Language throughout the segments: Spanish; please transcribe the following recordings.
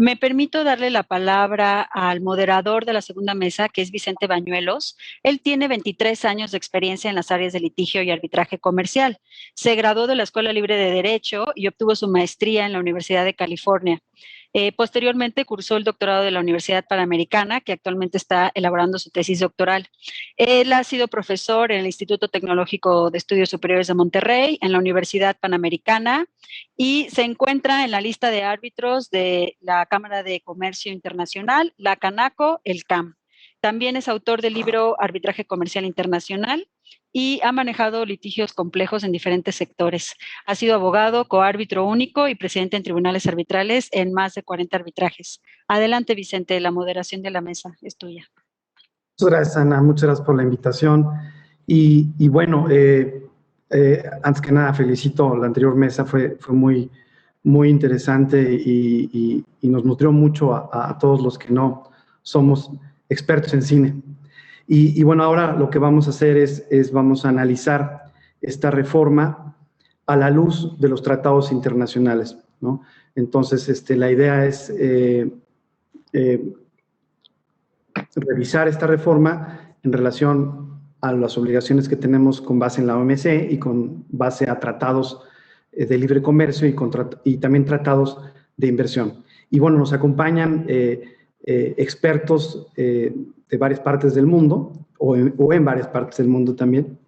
Me permito darle la palabra al moderador de la segunda mesa, que es Vicente Bañuelos. Él tiene 23 años de experiencia en las áreas de litigio y arbitraje comercial. Se graduó de la Escuela Libre de Derecho y obtuvo su maestría en la Universidad de California. Posteriormente cursó el doctorado de la Universidad Panamericana, que actualmente está elaborando su tesis doctoral. Él ha sido profesor en el Instituto Tecnológico de Estudios Superiores de Monterrey, en la Universidad Panamericana, y se encuentra en la lista de árbitros de la Cámara de Comercio Internacional, la Canaco, el CAM. También es autor del libro Arbitraje Comercial Internacional y ha manejado litigios complejos en diferentes sectores. Ha sido abogado, coárbitro único y presidente en tribunales arbitrales en más de 40 arbitrajes. Adelante, Vicente, la moderación de la mesa es tuya. Muchas gracias, Ana. Muchas gracias por la invitación. Bueno, antes que nada, felicito la anterior mesa, fue muy interesante y nos nutrió mucho a todos los que no somos expertos en cine. Bueno, ahora lo que vamos a hacer es vamos a analizar esta reforma a la luz de los tratados internacionales, ¿no? Entonces, la idea es revisar esta reforma en relación a las obligaciones que tenemos con base en la OMC y con base a tratados de libre comercio y también tratados de inversión. Y bueno, nos acompañan expertos de varias partes del mundo o en varias partes del mundo también.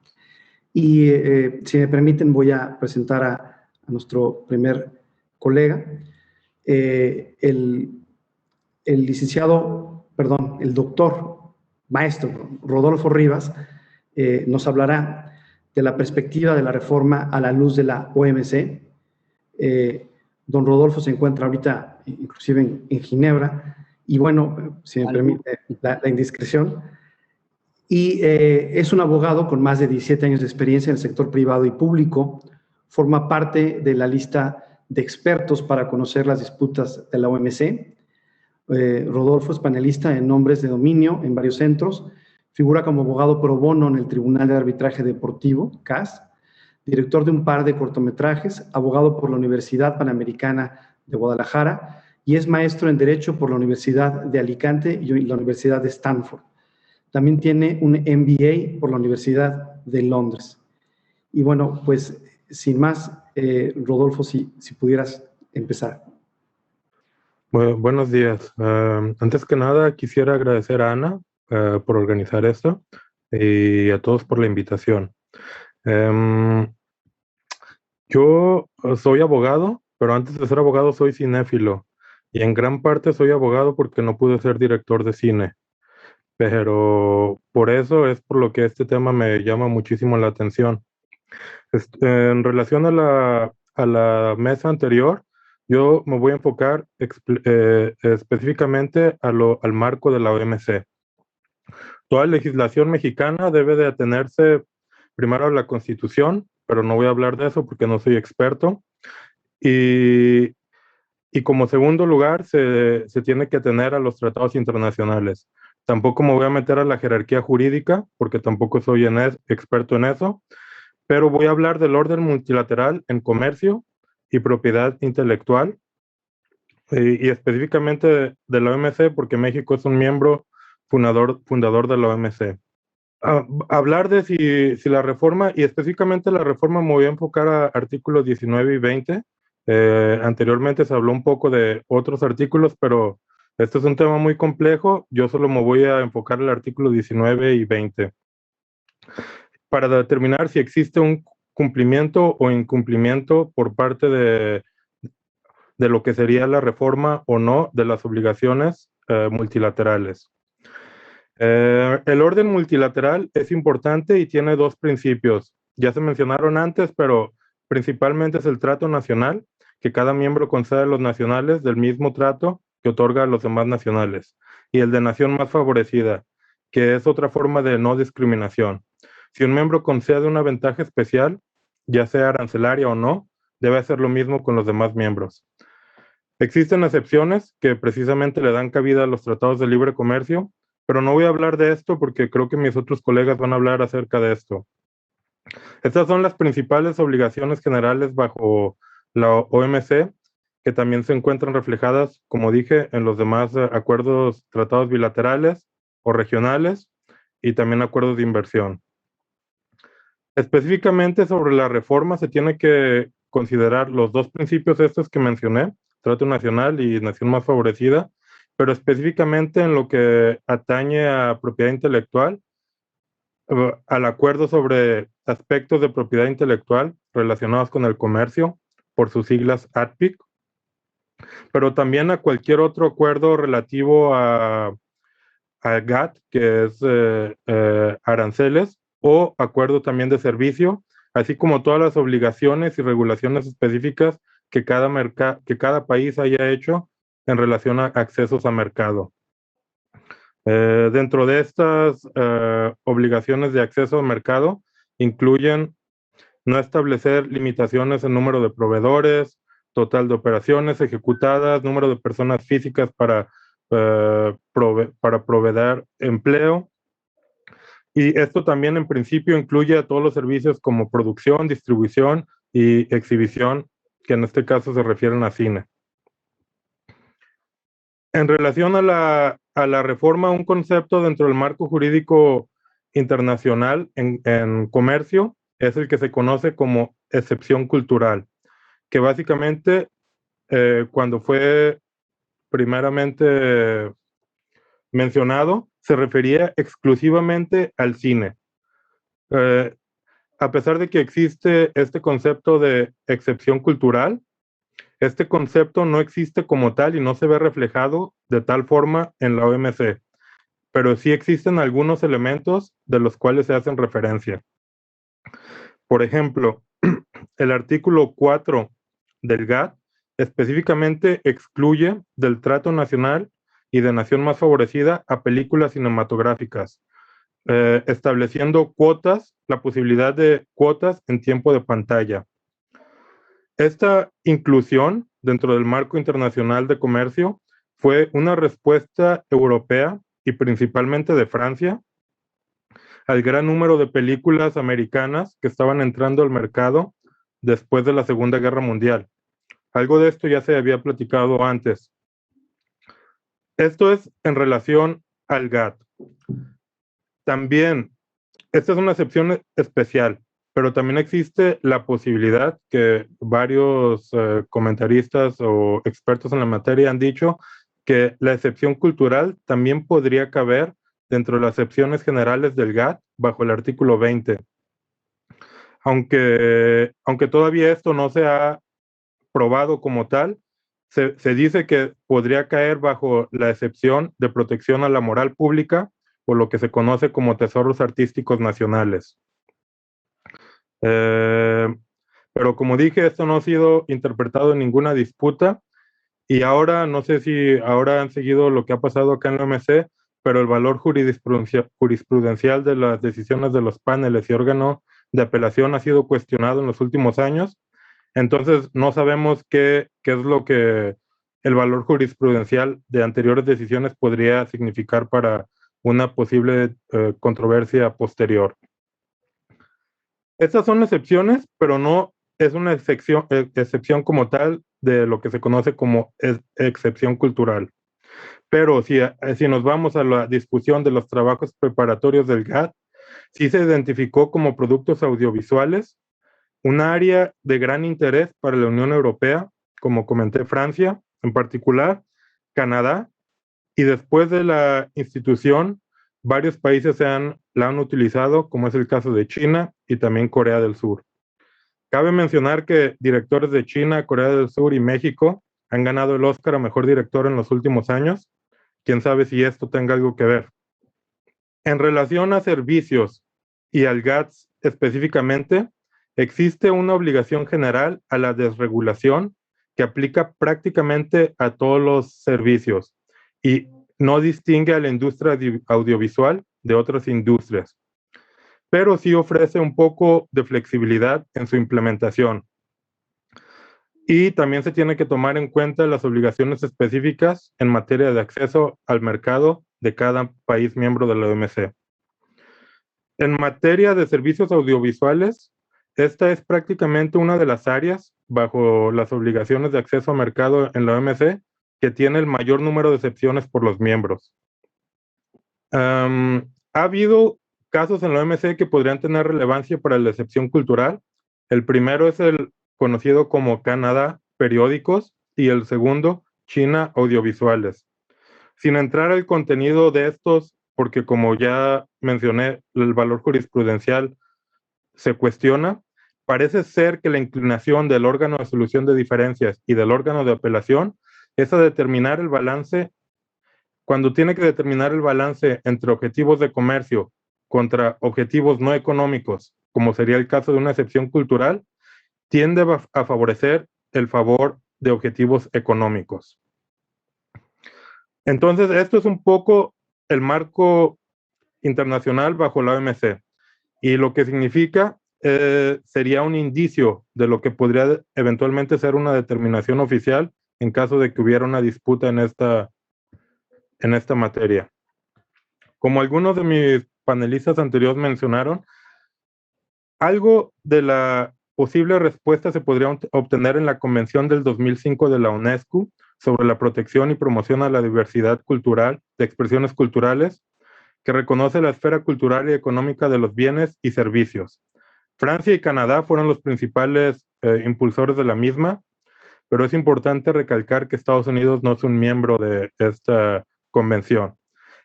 Y si me permiten, voy a presentar a nuestro primer colega, el doctor, maestro Rodolfo Rivas, nos hablará de la perspectiva de la reforma a la luz de la OMC. Don Rodolfo se encuentra ahorita inclusive en Ginebra, y bueno, si me permite la indiscreción, y es un abogado con más de 17 años de experiencia en el sector privado y público, forma parte de la lista de expertos para conocer las disputas de la OMC. Rodolfo es panelista en nombres de dominio en varios centros, figura como abogado pro bono en el Tribunal de Arbitraje Deportivo, CAS, director de un par de cortometrajes, abogado por la Universidad Panamericana de Guadalajara y es maestro en Derecho por la Universidad de Alicante y la Universidad de Stanford. También tiene un MBA por la Universidad de Londres. Y bueno, pues sin más, Rodolfo, si pudieras empezar. Bueno, buenos días. Antes que nada, quisiera agradecer a Ana por organizar esto y a todos por la invitación. Yo soy abogado, pero antes de ser abogado soy cinéfilo. Y en gran parte soy abogado porque no pude ser director de cine. Pero por eso es por lo que este tema me llama muchísimo la atención. En relación a la mesa anterior, yo me voy a enfocar específicamente al marco de la OMC. Toda legislación mexicana debe de atenerse primero a la Constitución, pero no voy a hablar de eso porque no soy experto. Y como segundo lugar, se tiene que atener a los tratados internacionales. Tampoco me voy a meter a la jerarquía jurídica, porque tampoco soy experto en eso, pero voy a hablar del orden multilateral en comercio y propiedad intelectual, y específicamente de la OMC, porque México es un miembro fundador de la OMC. Hablar de si la reforma, y específicamente la reforma, me voy a enfocar a artículos 19 y 20. Anteriormente se habló un poco de otros artículos, pero este es un tema muy complejo. Yo solo me voy a enfocar al artículo 19 y 20 para determinar si existe un cumplimiento o incumplimiento por parte de lo que sería la reforma o no de las obligaciones multilaterales. El orden multilateral es importante y tiene dos principios. Ya se mencionaron antes, pero principalmente es el trato nacional, que cada miembro concede a los nacionales del mismo trato que otorga a los demás nacionales, y el de nación más favorecida, que es otra forma de no discriminación. Si un miembro concede una ventaja especial, ya sea arancelaria o no, debe hacer lo mismo con los demás miembros. Existen excepciones que precisamente le dan cabida a los tratados de libre comercio, pero no voy a hablar de esto porque creo que mis otros colegas van a hablar acerca de esto. Estas son las principales obligaciones generales bajo la OMC, que también se encuentran reflejadas, como dije, en los demás acuerdos, tratados bilaterales o regionales y también acuerdos de inversión. Específicamente sobre la reforma se tiene que considerar los dos principios estos que mencioné, trato nacional y nación más favorecida, pero específicamente en lo que atañe a propiedad intelectual, al acuerdo sobre aspectos de propiedad intelectual relacionados con el comercio, por sus siglas ADPIC, pero también a cualquier otro acuerdo relativo a GATT, que es aranceles, o acuerdo también de servicio, así como todas las obligaciones y regulaciones específicas que cada país haya hecho en relación a accesos a mercado. Dentro de estas obligaciones de acceso a mercado incluyen no establecer limitaciones en número de proveedores, total de operaciones ejecutadas, número de personas físicas para proveer empleo. Y esto también en principio incluye a todos los servicios como producción, distribución y exhibición, que en este caso se refieren a cine. En relación a la reforma, un concepto dentro del marco jurídico internacional en comercio es el que se conoce como excepción cultural, que básicamente cuando fue primeramente mencionado, se refería exclusivamente al cine. A pesar de que existe este concepto de excepción cultural, este concepto no existe como tal y no se ve reflejado de tal forma en la OMC, pero sí existen algunos elementos de los cuales se hacen referencia. Por ejemplo, el artículo 4 del GATT específicamente excluye del trato nacional y de nación más favorecida a películas cinematográficas, estableciendo cuotas, la posibilidad de cuotas en tiempo de pantalla. Esta inclusión dentro del marco internacional de comercio fue una respuesta europea y principalmente de Francia al gran número de películas americanas que estaban entrando al mercado después de la Segunda Guerra Mundial. Algo de esto ya se había platicado antes. Esto es en relación al GATT. También, esta es una excepción especial, pero también existe la posibilidad que varios comentaristas o expertos en la materia han dicho que la excepción cultural también podría caber dentro de las excepciones generales del GATT bajo el artículo 20. Aunque todavía esto no se ha probado como tal, se dice que podría caer bajo la excepción de protección a la moral pública o lo que se conoce como tesoros artísticos nacionales. Pero como dije, esto no ha sido interpretado en ninguna disputa y ahora, no sé si ahora han seguido lo que ha pasado acá en la OMC, pero el valor jurisprudencial de las decisiones de los paneles y órgano de apelación ha sido cuestionado en los últimos años. Entonces, no sabemos qué es lo que el valor jurisprudencial de anteriores decisiones podría significar para una posible controversia posterior. Estas son excepciones, pero no es una excepción como tal de lo que se conoce como excepción cultural. Pero si nos vamos a la discusión de los trabajos preparatorios del GATT, sí se identificó como productos audiovisuales un área de gran interés para la Unión Europea, como comenté, Francia en particular, Canadá, y después de la institución, varios países la han utilizado, como es el caso de China y también Corea del Sur. Cabe mencionar que directores de China, Corea del Sur y México han ganado el Oscar a Mejor Director en los últimos años. Quién sabe si esto tenga algo que ver. En relación a servicios y al GATT específicamente, existe una obligación general a la desregulación que aplica prácticamente a todos los servicios y no distingue a la industria audiovisual de otras industrias, pero sí ofrece un poco de flexibilidad en su implementación. Y también se tiene que tomar en cuenta las obligaciones específicas en materia de acceso al mercado de cada país miembro de la OMC. En materia de servicios audiovisuales, esta es prácticamente una de las áreas bajo las obligaciones de acceso a mercado en la OMC que tiene el mayor número de excepciones por los miembros. Ha habido casos en la OMC que podrían tener relevancia para la excepción cultural. El primero es el conocido como Canadá Periódicos y el segundo China Audiovisuales. Sin entrar al contenido de estos, porque como ya mencioné, el valor jurisprudencial se cuestiona, parece ser que la inclinación del órgano de solución de diferencias y del órgano de apelación es a determinar el balance, cuando tiene que determinar el balance entre objetivos de comercio contra objetivos no económicos, como sería el caso de una excepción cultural, tiende a favorecer el favor de objetivos económicos. Entonces, esto es un poco el marco internacional bajo la OMC, y lo que significa sería un indicio de lo que podría eventualmente ser una determinación oficial en caso de que hubiera una disputa en esta materia. Como algunos de mis panelistas anteriores mencionaron, algo de la posible respuesta se podría obtener en la Convención del 2005 de la UNESCO sobre la protección y promoción a la diversidad cultural de expresiones culturales, que reconoce la esfera cultural y económica de los bienes y servicios. Francia y Canadá fueron los principales impulsores de la misma, pero es importante recalcar que Estados Unidos no es un miembro de esta convención.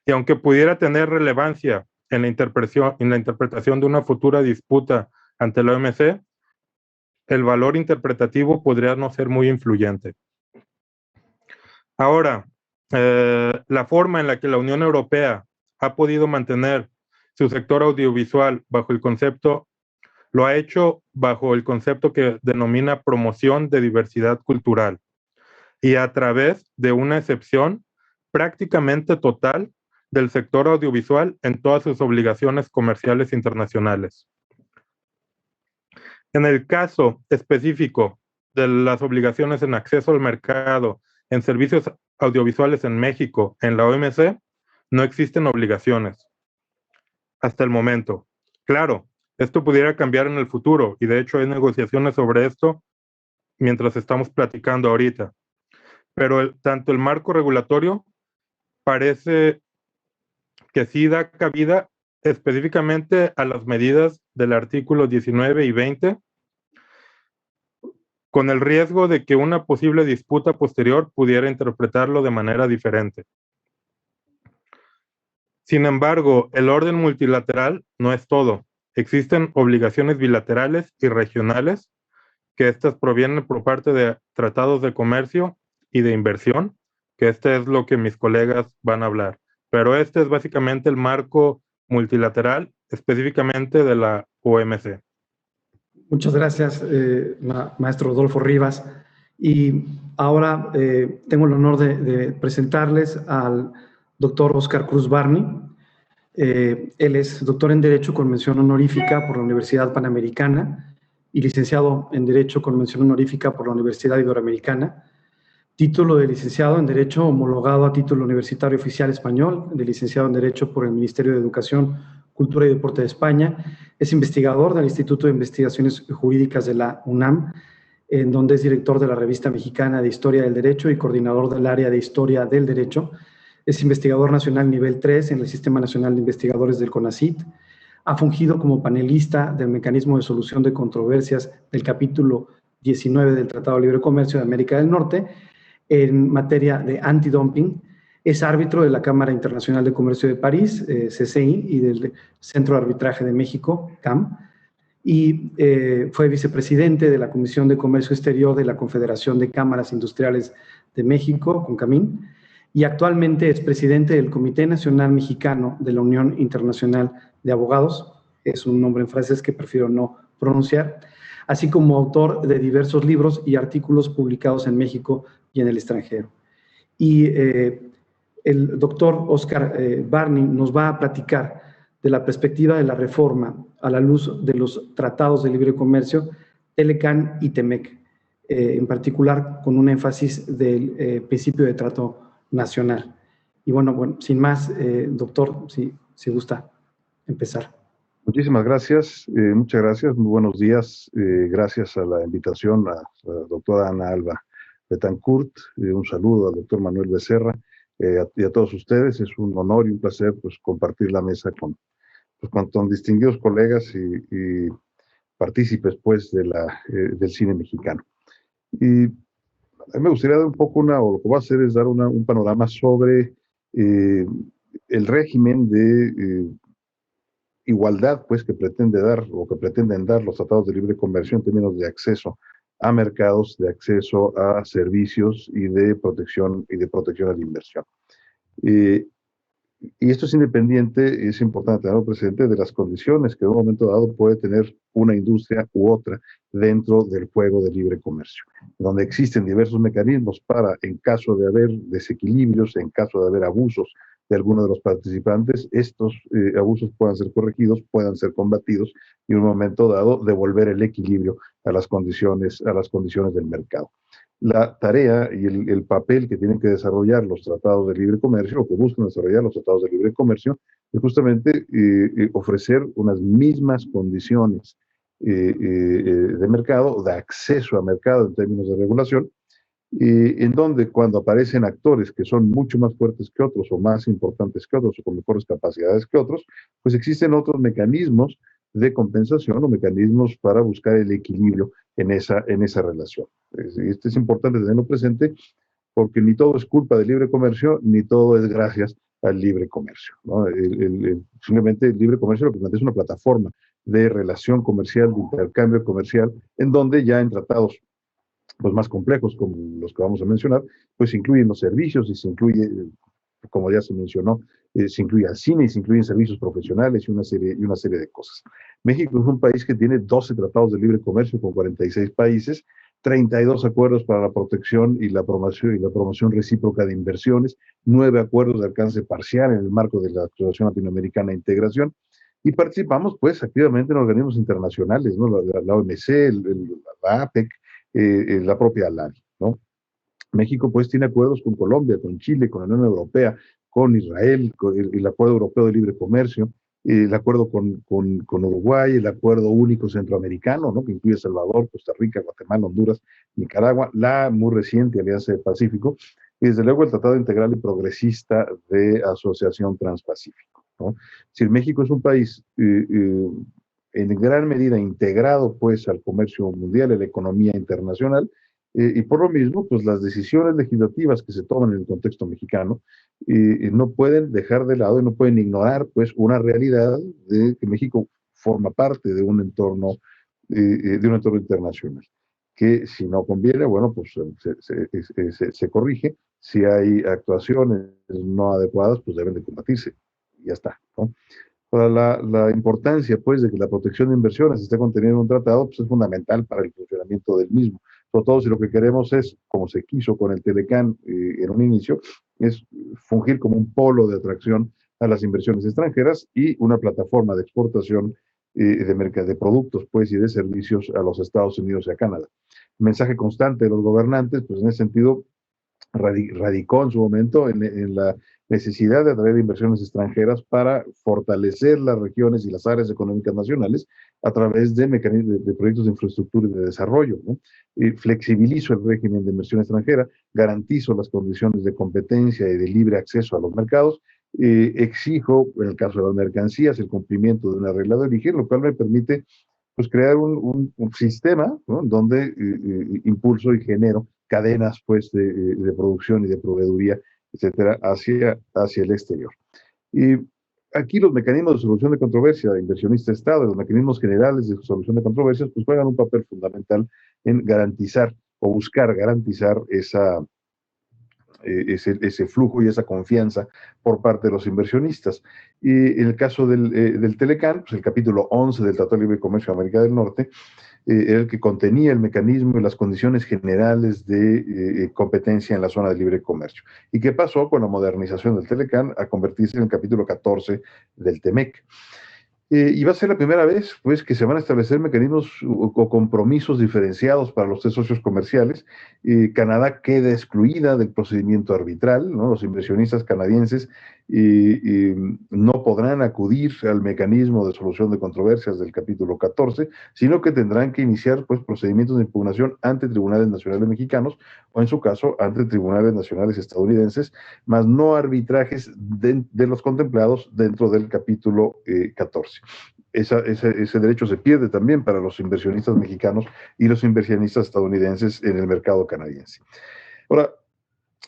Y aunque pudiera tener relevancia en la interpretación de una futura disputa ante la OMC, el valor interpretativo podría no ser muy influyente. Ahora, la forma en la que la Unión Europea ha podido mantener su sector audiovisual lo ha hecho bajo el concepto que denomina promoción de diversidad cultural y a través de una excepción prácticamente total del sector audiovisual en todas sus obligaciones comerciales internacionales. En el caso específico de las obligaciones en acceso al mercado en servicios audiovisuales en México, en la OMC, no existen obligaciones hasta el momento. Claro, esto pudiera cambiar en el futuro y de hecho hay negociaciones sobre esto mientras estamos platicando ahorita. Pero tanto el marco regulatorio parece que sí da cabida específicamente a las medidas del artículo 19 y 20, con el riesgo de que una posible disputa posterior pudiera interpretarlo de manera diferente. Sin embargo, el orden multilateral no es todo. Existen obligaciones bilaterales y regionales, que estas provienen por parte de tratados de comercio y de inversión, que este es lo que mis colegas van a hablar. Pero este es básicamente el marco multilateral, específicamente de la OMC. Muchas gracias, maestro Rodolfo Rivas. Y ahora tengo el honor de presentarles al doctor Óscar Cruz Barney. Él es doctor en Derecho con mención honorífica por la Universidad Panamericana y licenciado en Derecho con mención honorífica por la Universidad Iberoamericana. Título de licenciado en Derecho homologado a título universitario oficial español, de licenciado en Derecho por el Ministerio de Educación, Cultura y Deporte de España. Es investigador del Instituto de Investigaciones Jurídicas de la UNAM, en donde es director de la Revista Mexicana de Historia del Derecho y coordinador del área de Historia del Derecho. Es investigador nacional nivel 3 en el Sistema Nacional de Investigadores del CONACYT. Ha fungido como panelista del Mecanismo de Solución de Controversias del capítulo 19 del Tratado de Libre Comercio de América del Norte en materia de antidumping. Es árbitro de la Cámara Internacional de Comercio de París, CCI, y del Centro de Arbitraje de México, CAM, y fue vicepresidente de la Comisión de Comercio Exterior de la Confederación de Cámaras Industriales de México, CONCAMIN, y actualmente es presidente del Comité Nacional Mexicano de la Unión Internacional de Abogados, es un nombre en francés que prefiero no pronunciar, así como autor de diversos libros y artículos publicados en México y en el extranjero. Y el doctor Óscar Barney nos va a platicar de la perspectiva de la reforma a la luz de los tratados de libre comercio, TELECAN y TEMEC, en particular con un énfasis del principio de trato nacional. Y bueno, sin más, doctor, si gusta empezar. Muchísimas gracias, muchas gracias, muy buenos días. Gracias a la invitación a la doctora Ana Alba Betancourt. Un saludo al doctor Manuel Becerra y a todos ustedes. Es un honor y un placer pues, compartir la mesa con distinguidos colegas y partícipes pues, del cine mexicano. Y a mí me gustaría dar un poco o lo que voy a hacer es dar un panorama sobre el régimen de igualdad pues que pretende dar o que pretenden dar los tratados de libre comercio en términos de acceso a mercados, de acceso a servicios y de protección a la inversión. Y esto es independiente, es importante tenerlo presente, de las condiciones que en un momento dado puede tener una industria u otra dentro del juego de libre comercio, donde existen diversos mecanismos para, en caso de haber desequilibrios, en caso de haber abusos de alguno de los participantes, estos abusos puedan ser corregidos, puedan ser combatidos y en un momento dado devolver el equilibrio a las condiciones del mercado. La tarea y el papel que tienen que desarrollar los tratados de libre comercio, o que buscan desarrollar los tratados de libre comercio, es justamente ofrecer unas mismas condiciones de mercado, de acceso a mercado en términos de regulación, en donde cuando aparecen actores que son mucho más fuertes que otros o más importantes que otros o con mejores capacidades que otros, pues existen otros mecanismos de compensación o mecanismos para buscar el equilibrio en esa relación. Esto es importante tenerlo presente porque ni todo es culpa del libre comercio, ni todo es gracias al libre comercio, ¿no? Simplemente el libre comercio lo que plantea es una plataforma de relación comercial, de intercambio comercial, en donde ya en tratados pues, más complejos, como los que vamos a mencionar, pues se incluyen los servicios y se incluye, como ya se mencionó, se incluye al cine y se incluyen servicios profesionales y una serie de cosas. México es un país que tiene 12 tratados de libre comercio con 46 países, 32 acuerdos para la protección y la promoción recíproca de inversiones, 9 acuerdos de alcance parcial en el marco de la Asociación Latinoamericana de Integración, y participamos pues activamente en organismos internacionales, ¿no? La OMC, la APEC, la propia LAN, ¿no? México pues tiene acuerdos con Colombia, con Chile, con la Unión Europea, con Israel, con el Acuerdo Europeo de Libre Comercio, el acuerdo con Uruguay, el Acuerdo Único Centroamericano, ¿no? Que incluye Salvador, Costa Rica, Guatemala, Honduras, Nicaragua, la muy reciente Alianza del Pacífico, y desde luego el Tratado Integral y Progresista de Asociación Transpacífico, ¿no? Es decir, México es un país en gran medida integrado pues al comercio mundial, a la economía internacional, y por lo mismo, pues las decisiones legislativas que se toman en el contexto mexicano no pueden dejar de lado y no pueden ignorar pues una realidad de que México forma parte de un entorno internacional, que si no conviene, bueno, pues se corrige. Si hay actuaciones no adecuadas, pues deben de combatirse. Y ya está, ¿no? Para la importancia, pues, de que la protección de inversiones esté contenida en un tratado, pues es fundamental para el funcionamiento del mismo. Sobre todo si lo que queremos es, como se quiso con el Telecán en un inicio, es fungir como un polo de atracción a las inversiones extranjeras y una plataforma de exportación de productos, pues, y de servicios a los Estados Unidos y a Canadá. El mensaje constante de los gobernantes, pues, en ese sentido, radicó en su momento en la necesidad de atraer inversiones extranjeras para fortalecer las regiones y las áreas económicas nacionales a través de mecanismos de proyectos de infraestructura y de desarrollo, ¿no? Flexibilizo el régimen de inversión extranjera, garantizo las condiciones de competencia y de libre acceso a los mercados, exijo, en el caso de las mercancías, el cumplimiento de una regla de origen, lo cual me permite pues, crear un sistema, ¿no? Donde impulso y genero cadenas pues, de producción y de proveeduría, etcétera, hacia el exterior. Y aquí los mecanismos de solución de controversia, inversionista-Estado, los mecanismos generales de solución de controversias, pues juegan un papel fundamental en garantizar o buscar garantizar ese flujo y esa confianza por parte de los inversionistas. Y en el caso del Telecán, pues el capítulo 11 del Tratado de Libre Comercio de América del Norte, era el que contenía el mecanismo y las condiciones generales de competencia en la zona de libre comercio. ¿Y qué pasó con la modernización del Telecán a convertirse en el capítulo 14 del TEMEC? Y va a ser la primera vez, pues, que se van a establecer mecanismos o compromisos diferenciados para los 3 socios comerciales. Canadá queda excluida del procedimiento arbitral, ¿no? Los inversionistas canadienses no podrán acudir al mecanismo de solución de controversias del capítulo 14, sino que tendrán que iniciar, pues, procedimientos de impugnación ante tribunales nacionales mexicanos o, en su caso, ante tribunales nacionales estadounidenses, más no arbitrajes de los contemplados dentro del capítulo 14. Ese derecho se pierde también para los inversionistas mexicanos y los inversionistas estadounidenses en el mercado canadiense. Ahora,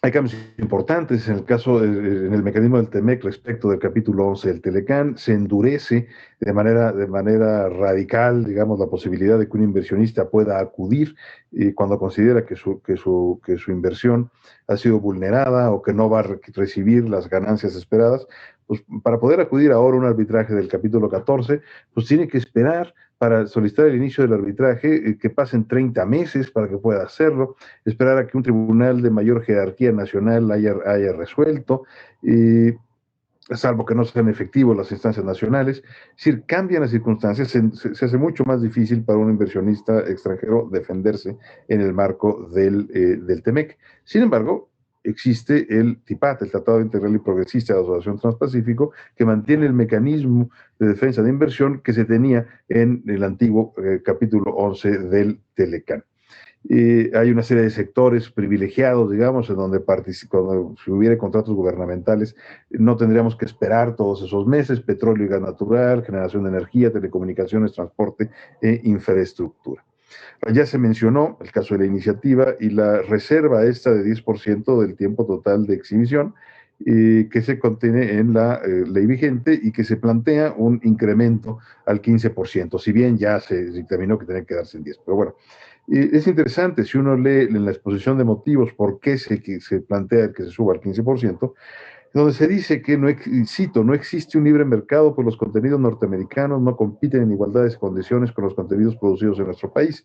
hay cambios importantes en el mecanismo del TEMEC respecto del capítulo 11 del Telecán. Se endurece de manera radical, digamos, la posibilidad de que un inversionista pueda acudir cuando considera que su inversión ha sido vulnerada o que no va a recibir las ganancias esperadas. Pues, para poder acudir ahora a un arbitraje del capítulo 14, pues tiene que esperar para solicitar el inicio del arbitraje, que pasen 30 meses para que pueda hacerlo, esperar a que un tribunal de mayor jerarquía nacional haya resuelto, salvo que no sean efectivos las instancias nacionales. Es decir, cambian las circunstancias, se hace mucho más difícil para un inversionista extranjero defenderse en el marco del TEMEC. Sin embargo, existe el TIPAT, el Tratado Integral y Progresista de Asociación Transpacífico, que mantiene el mecanismo de defensa de inversión que se tenía en el antiguo capítulo 11 del Telecán. Hay una serie de sectores privilegiados, digamos, en donde cuando si hubiera contratos gubernamentales no tendríamos que esperar todos esos meses: petróleo y gas natural, generación de energía, telecomunicaciones, transporte e infraestructura. Ya se mencionó el caso de la iniciativa y la reserva esta de 10% del tiempo total de exhibición, que se contiene en la ley vigente y que se plantea un incremento al 15%, si bien ya se dictaminó que tenía que darse en 10%. Pero bueno, es interesante, si uno lee en la exposición de motivos por qué se plantea que se suba al 15%, donde se dice que, cito, no existe un libre mercado, pues los contenidos norteamericanos no compiten en igualdad de condiciones con los contenidos producidos en nuestro país.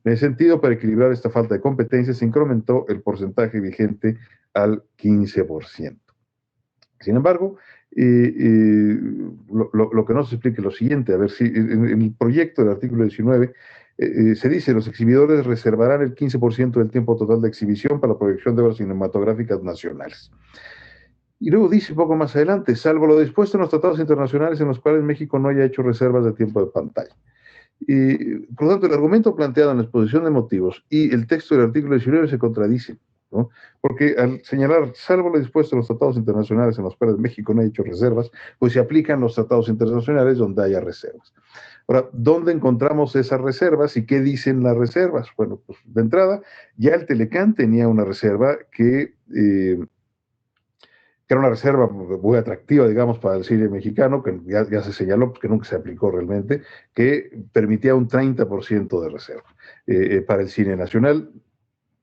En ese sentido, para equilibrar esta falta de competencia, se incrementó el porcentaje vigente al 15%. Sin embargo, lo que no se explica es lo siguiente: a ver si en el proyecto del artículo 19 se dice: los exhibidores reservarán el 15% del tiempo total de exhibición para la proyección de obras cinematográficas nacionales. Y luego dice un poco más adelante: salvo lo dispuesto en los tratados internacionales en los cuales México no haya hecho reservas de tiempo de pantalla. Por lo tanto, el argumento planteado en la exposición de motivos y el texto del artículo 19 se contradicen, ¿no? Porque al señalar, salvo lo dispuesto en los tratados internacionales en los cuales México no ha hecho reservas, pues se aplican los tratados internacionales donde haya reservas. Ahora, ¿dónde encontramos esas reservas y qué dicen las reservas? Bueno, pues de entrada, ya el Telecán tenía una reserva que era una reserva muy atractiva, digamos, para el cine mexicano, que ya se señaló, pues, que nunca se aplicó realmente, que permitía un 30% de reserva para el cine nacional.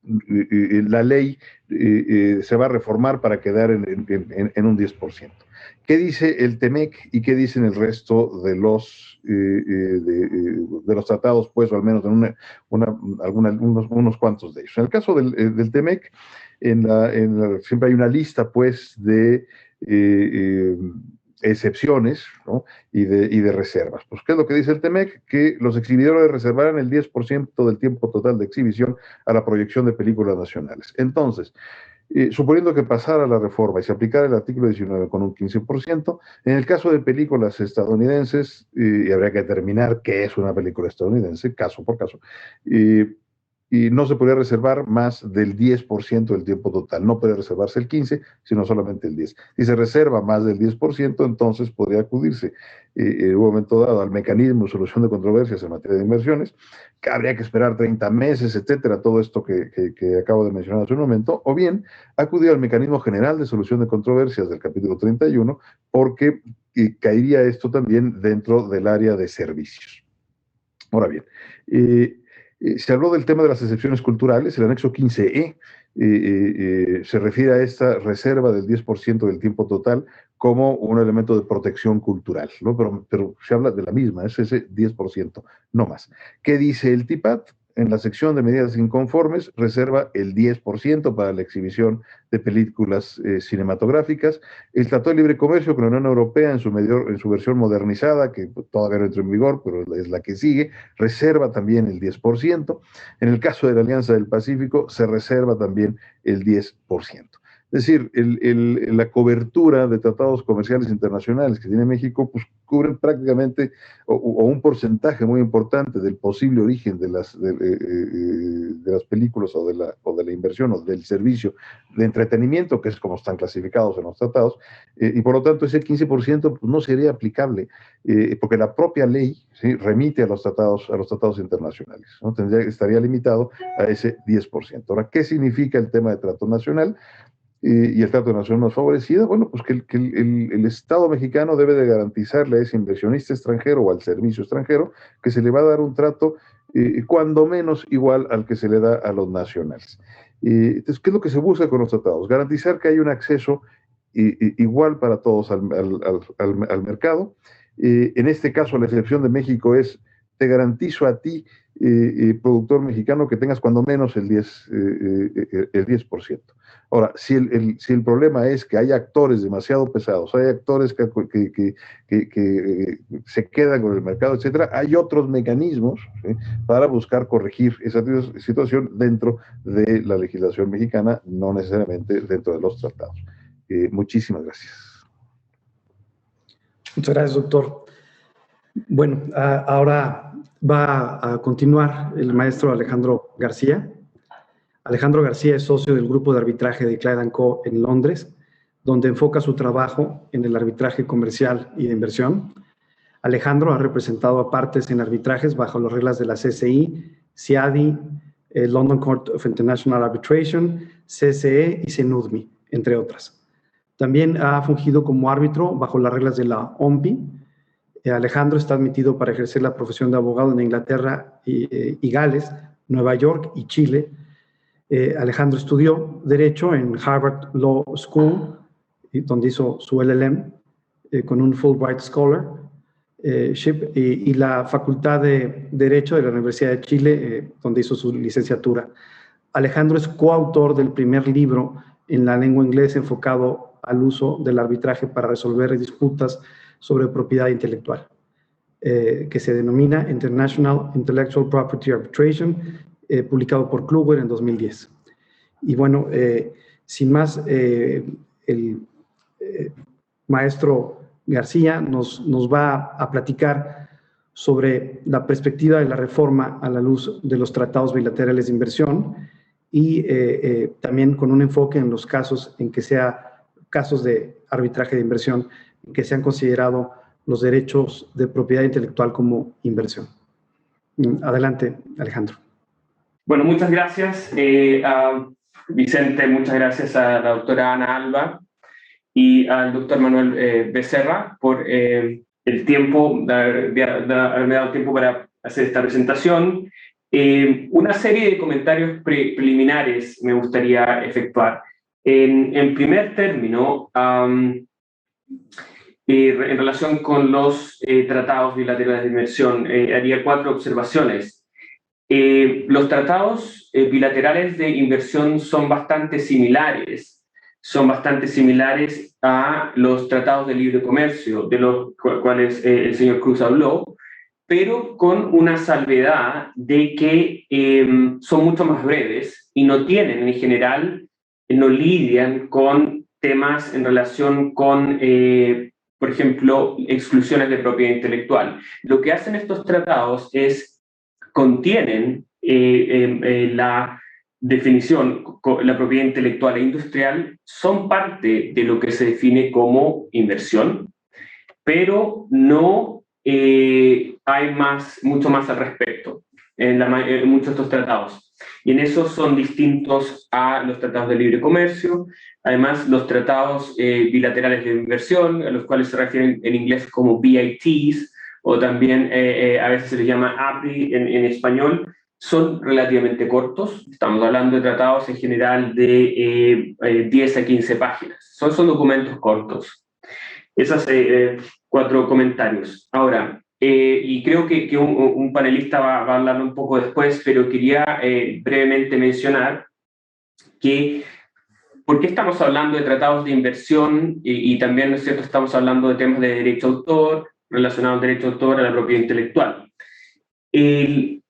La ley se va a reformar para quedar en un 10%. ¿Qué dice el TEMEC y qué dicen el resto de los tratados, pues, o al menos en unos cuantos de ellos? En el caso del TEMEC, siempre hay una lista, pues, de excepciones, ¿no? y de reservas. Pues, ¿qué es lo que dice el TEMEC? Que los exhibidores reservarán el 10% del tiempo total de exhibición a la proyección de películas nacionales. Entonces, suponiendo que pasara la reforma y se aplicara el artículo 19 con un 15%, en el caso de películas estadounidenses, y habría que determinar qué es una película estadounidense, caso por caso, y no se podría reservar más del 10% del tiempo total. No puede reservarse el 15%, sino solamente el 10%. Si se reserva más del 10%, entonces podría acudirse en un momento dado al mecanismo de solución de controversias en materia de inversiones, que habría que esperar 30 meses, etcétera, todo esto que acabo de mencionar hace un momento, o bien acudir al mecanismo general de solución de controversias del capítulo 31, porque caería esto también dentro del área de servicios. Ahora bien, se habló del tema de las excepciones culturales. El anexo 15E se refiere a esta reserva del 10% del tiempo total como un elemento de protección cultural, ¿no? Pero se habla de la misma, es ese 10%, no más. ¿Qué dice el TIPAT? en la sección de medidas inconformes, reserva el 10% para la exhibición de películas cinematográficas. El Tratado de Libre Comercio con la Unión Europea en su versión modernizada, que todavía no entró en vigor, pero es la que sigue, reserva también el 10%. En el caso de la Alianza del Pacífico, se reserva también el 10%. Es decir, la cobertura de tratados comerciales internacionales que tiene México, pues cubren prácticamente o un porcentaje muy importante del posible origen de las películas o de la inversión o del servicio de entretenimiento, que es como están clasificados en los tratados, y por lo tanto ese 15% pues, no sería aplicable, porque la propia ley, ¿sí?, remite a los tratados internacionales, ¿no? Estaría limitado a ese 10%. Ahora, ¿qué significa el tema de trato nacional? Y el trato de nación más favorecida, bueno, pues que el Estado mexicano debe de garantizarle a ese inversionista extranjero o al servicio extranjero que se le va a dar un trato cuando menos igual al que se le da a los nacionales. Entonces, ¿qué es lo que se busca con los tratados? Garantizar que hay un acceso igual para todos al mercado. En este caso, la excepción de México es, te garantizo a ti, productor mexicano, que tengas cuando menos el 10%. Ahora, si el problema es que hay actores demasiado pesados, hay actores que se quedan con el mercado, etcétera, hay otros mecanismos, ¿sí?, para buscar corregir esa situación dentro de la legislación mexicana, no necesariamente dentro de los tratados. Muchísimas gracias. Muchas gracias, doctor. Bueno, ahora va a continuar el maestro Alejandro García. Alejandro García es socio del grupo de arbitraje de Clyde & Co. en Londres, donde enfoca su trabajo en el arbitraje comercial y de inversión. Alejandro ha representado a partes en arbitrajes bajo las reglas de la CCI, CIADI, London Court of International Arbitration, CCE y CENUDMI, entre otras. También ha fungido como árbitro bajo las reglas de la OMPI. Alejandro está admitido para ejercer la profesión de abogado en Inglaterra y Gales, Nueva York y Chile. Alejandro estudió Derecho en Harvard Law School, donde hizo su LLM con un Fulbright Scholarship, y la Facultad de Derecho de la Universidad de Chile, donde hizo su licenciatura. Alejandro es coautor del primer libro en la lengua inglesa enfocado al uso del arbitraje para resolver disputas sobre propiedad intelectual, que se denomina International Intellectual Property Arbitration, publicado por Kluwer en 2010. Y bueno, sin más, el maestro García nos va a platicar sobre la perspectiva de la reforma a la luz de los tratados bilaterales de inversión y también con un enfoque en los casos en que sea casos de arbitraje de inversión, en que se han considerado los derechos de propiedad intelectual como inversión. Adelante, Alejandro. Bueno, muchas gracias, Vicente, muchas gracias a la doctora Ana Alba y al doctor Manuel Becerra por el tiempo, haberme dado tiempo para hacer esta presentación. Una serie de comentarios preliminares me gustaría efectuar. En primer término, en relación con los tratados bilaterales de inversión, haría 4 observaciones. Los tratados bilaterales de inversión son bastante similares a los tratados de libre comercio, de los cuales el señor Cruz habló, pero con una salvedad de que son mucho más breves y no tienen, en general, no lidian con temas en relación con, por ejemplo, exclusiones de propiedad intelectual. Lo que hacen estos tratados es contienen la definición, la propiedad intelectual e industrial, son parte de lo que se define como inversión, pero no hay mucho más al respecto en muchos de estos tratados. Y en eso son distintos a los tratados de libre comercio. Además, los tratados bilaterales de inversión, a los cuales se refieren en inglés como BITs, o también a veces se les llama APRI en español, son relativamente cortos. Estamos hablando de tratados en general de 10 a 15 páginas. Son documentos cortos. Esos 4 comentarios. Ahora, y creo que un panelista va a hablarlo un poco después, pero quería brevemente mencionar que ¿por qué estamos hablando de tratados de inversión y también, ¿no es cierto?, estamos hablando de temas de derecho de autor, relacionados al derecho de autor, a la propiedad intelectual? En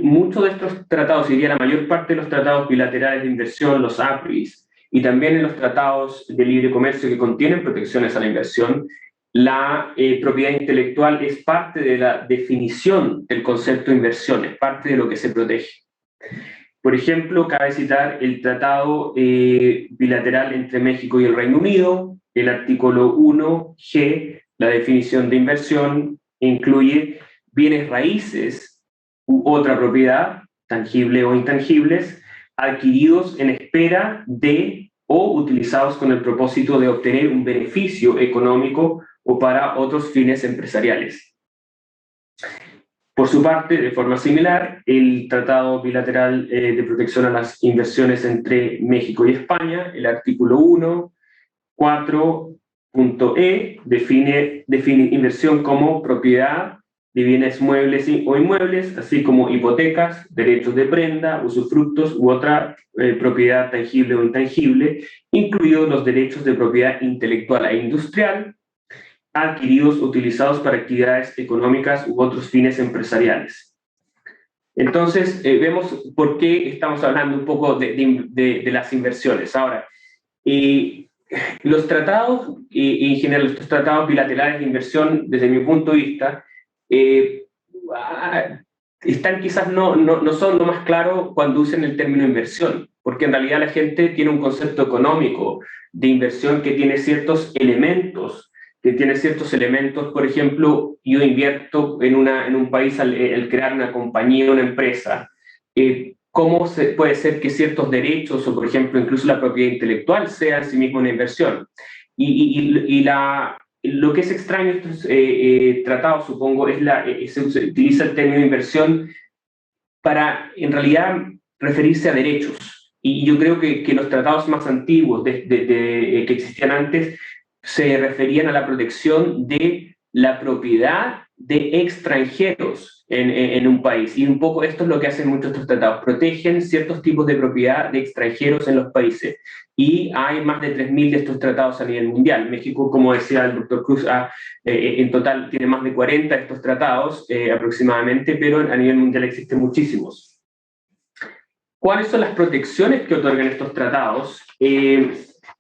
muchos de estos tratados, diría la mayor parte de los tratados bilaterales de inversión, los APRIs, y también en los tratados de libre comercio que contienen protecciones a la inversión, la propiedad intelectual es parte de la definición del concepto de inversión, es parte de lo que se protege. Por ejemplo, cabe citar el tratado bilateral entre México y el Reino Unido. El artículo 1G, la definición de inversión, incluye bienes raíces u otra propiedad, tangible o intangibles, adquiridos en espera de o utilizados con el propósito de obtener un beneficio económico o para otros fines empresariales. Por su parte, de forma similar, el Tratado Bilateral de Protección a las Inversiones entre México y España, el artículo 1, 4.e, define inversión como propiedad de bienes muebles o inmuebles, así como hipotecas, derechos de prenda, usufructos u otra propiedad tangible o intangible, incluidos los derechos de propiedad intelectual e industrial, adquiridos o utilizados para actividades económicas u otros fines empresariales. Entonces, vemos por qué estamos hablando un poco de las inversiones. Ahora, los tratados, en general, estos tratados bilaterales de inversión, desde mi punto de vista, están quizás no son lo más claro cuando usan el término inversión, porque en realidad la gente tiene un concepto económico de inversión que tiene ciertos elementos, por ejemplo, yo invierto en un país al crear una compañía, una empresa. ¿Cómo puede ser que ciertos derechos, o por ejemplo, incluso la propiedad intelectual, sea en sí misma una inversión? Lo que es extraño en estos tratados, supongo, se utiliza el término inversión para, en realidad, referirse a derechos. Y yo creo que los tratados más antiguos que existían antes se referían a la protección de la propiedad de extranjeros en un país. Y un poco esto es lo que hacen muchos de estos tratados. Protegen ciertos tipos de propiedad de extranjeros en los países. Y hay más de 3.000 de estos tratados a nivel mundial. México, como decía el doctor Cruz, en total tiene más de 40 de estos tratados aproximadamente, pero a nivel mundial existen muchísimos. ¿Cuáles son las protecciones que otorgan estos tratados?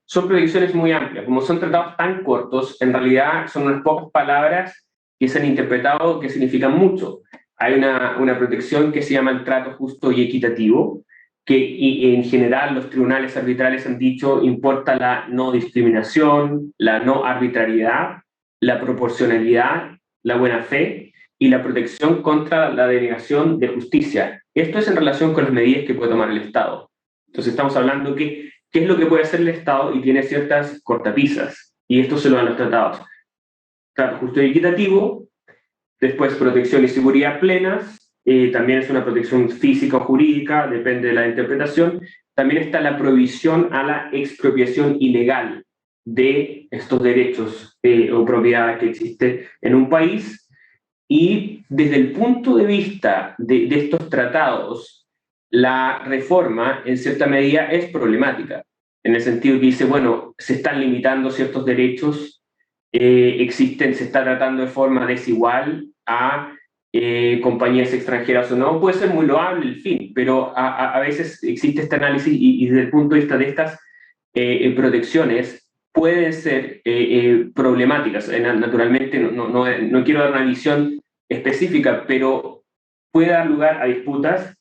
Son protecciones muy amplias. Como son tratados tan cortos, en realidad son unas pocas palabras que se han interpretado que significan mucho. Hay una protección que se llama el trato justo y equitativo, que en general los tribunales arbitrales han dicho importa la no discriminación, la no arbitrariedad, la proporcionalidad, la buena fe y la protección contra la denegación de justicia. Esto es en relación con las medidas que puede tomar el Estado. Entonces estamos hablando que qué es lo que puede hacer el Estado y tiene ciertas cortapisas, y esto se lo dan los tratados. Trato justo y equitativo, después protección y seguridad plenas, también es una protección física o jurídica, depende de la interpretación. También está la prohibición a la expropiación ilegal de estos derechos o propiedad que existe en un país, y desde el punto de vista de estos tratados, la reforma, en cierta medida, es problemática, en el sentido que dice, bueno, se están limitando ciertos derechos, se está tratando de forma desigual a compañías extranjeras o no. Puede ser muy loable el fin, pero a veces existe este análisis y desde el punto de vista de estas protecciones pueden ser problemáticas. Naturalmente, no quiero dar una visión específica, pero puede dar lugar a disputas,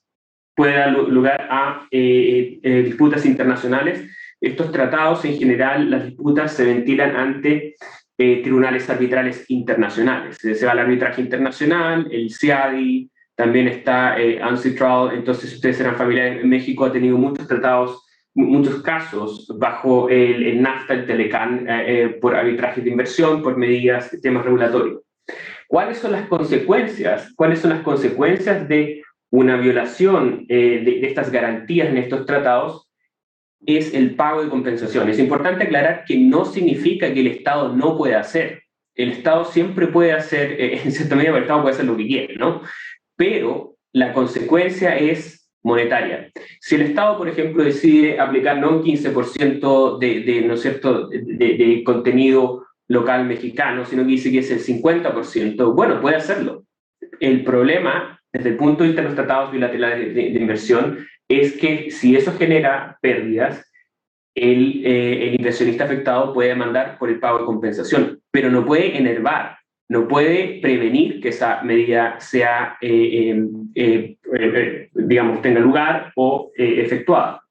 puede dar lugar a disputas internacionales. Estos tratados, en general, las disputas se ventilan ante tribunales arbitrales internacionales. Se va al arbitraje internacional, el CIADI, también está UNCITRAL. Entonces, ustedes serán familiares, en México ha tenido muchos tratados, muchos casos bajo el NAFTA, el TELECAN, por arbitraje de inversión, por medidas, temas regulatorios. ¿Cuáles son las consecuencias? ¿Cuáles son las consecuencias de una violación de estas garantías en estos tratados? Es el pago de compensación. Es importante aclarar que no significa que el Estado no pueda hacer. el Estado siempre puede hacer, en cierta medida el Estado puede hacer lo que quiere, ¿no? Pero la consecuencia es monetaria. Si el Estado, por ejemplo, decide aplicar no un 15% ¿no es cierto?, de contenido local mexicano, sino que dice que es el 50%, bueno, puede hacerlo. El problema, desde el punto de vista de los tratados bilaterales de inversión, es que si eso genera pérdidas, el inversionista afectado puede demandar por el pago de compensación, pero no puede enervar, no puede prevenir que esa medida sea, digamos, tenga lugar o efectuada.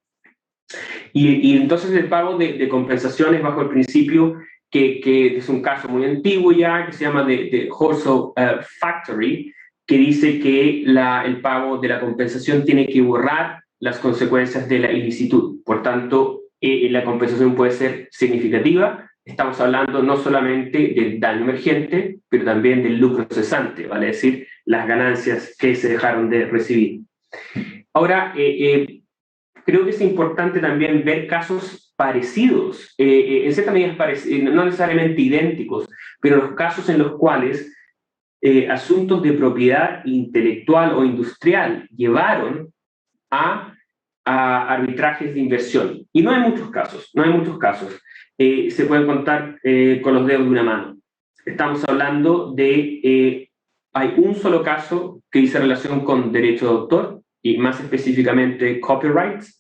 Y entonces el pago de compensaciones bajo el principio que es un caso muy antiguo ya, que se llama de Horso Factory, que dice que el pago de la compensación tiene que borrar las consecuencias de la ilicitud. Por tanto, la compensación puede ser significativa. Estamos hablando no solamente del daño emergente, pero también del lucro cesante, vale decir, las ganancias que se dejaron de recibir. Ahora, creo que es importante también ver casos parecidos, en cierta medida no necesariamente idénticos, pero los casos en los cuales asuntos de propiedad intelectual o industrial llevaron a arbitrajes de inversión. Y no hay muchos casos, no hay muchos casos. Se pueden contar con los dedos de una mano. Estamos hablando de, hay un solo caso que dice relación con derecho de autor, y más específicamente copyrights,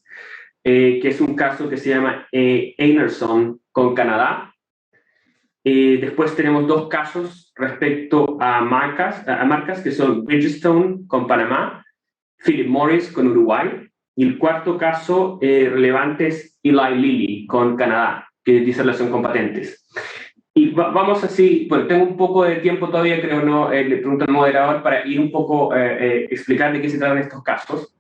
que es un caso que se llama Einerson con Canadá. Después tenemos dos casos respecto a marcas que son Bridgestone con Panamá, Philip Morris con Uruguay, y el cuarto caso relevante es Eli Lilly con Canadá, que dice relación con patentes. Y vamos así, bueno, tengo un poco de tiempo todavía, creo, ¿no? Le pregunto al moderador para ir un poco explicar de qué se tratan estos casos.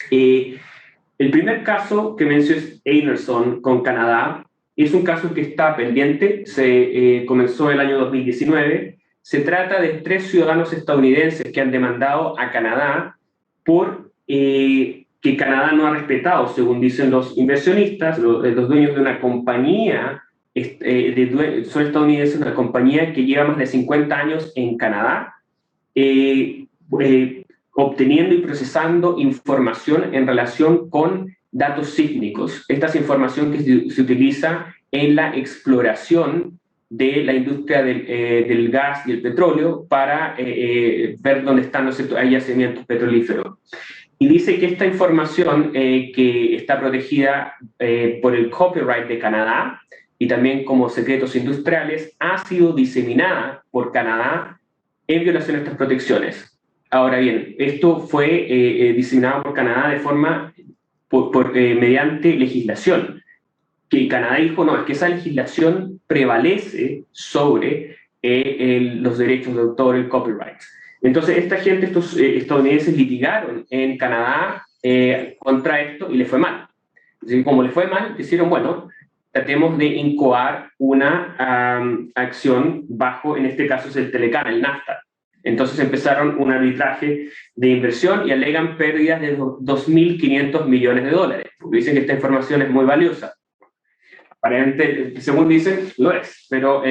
El primer caso que menciono es Einerson con Canadá. Es un caso que está pendiente, comenzó el año 2019. Se trata de 3 ciudadanos estadounidenses que han demandado a Canadá por que Canadá no ha respetado, según dicen los inversionistas, los dueños de una compañía, son estadounidenses, una compañía que lleva más de 50 años en Canadá, obteniendo y procesando información en relación con datos sísmicos. Esta es información que se utiliza en la exploración de la industria del gas y el petróleo para ver dónde están los yacimientos petrolíferos. Y dice que esta información que está protegida por el copyright de Canadá y también como secretos industriales ha sido diseminada por Canadá en violación a estas protecciones. Ahora bien, esto fue diseminado por Canadá de forma mediante legislación, que Canadá dijo, no, es que esa legislación prevalece sobre los derechos de autor, el copyright. Entonces, esta gente, estos estadounidenses litigaron en Canadá contra esto y le fue mal. Así que como le fue mal, dijeron, bueno, tratemos de incoar una acción bajo, en este caso es el Telecán, el NAFTA. Entonces empezaron un arbitraje de inversión y alegan pérdidas de $2.500 millones, porque dicen que esta información es muy valiosa. Aparentemente, según dicen, lo es, pero...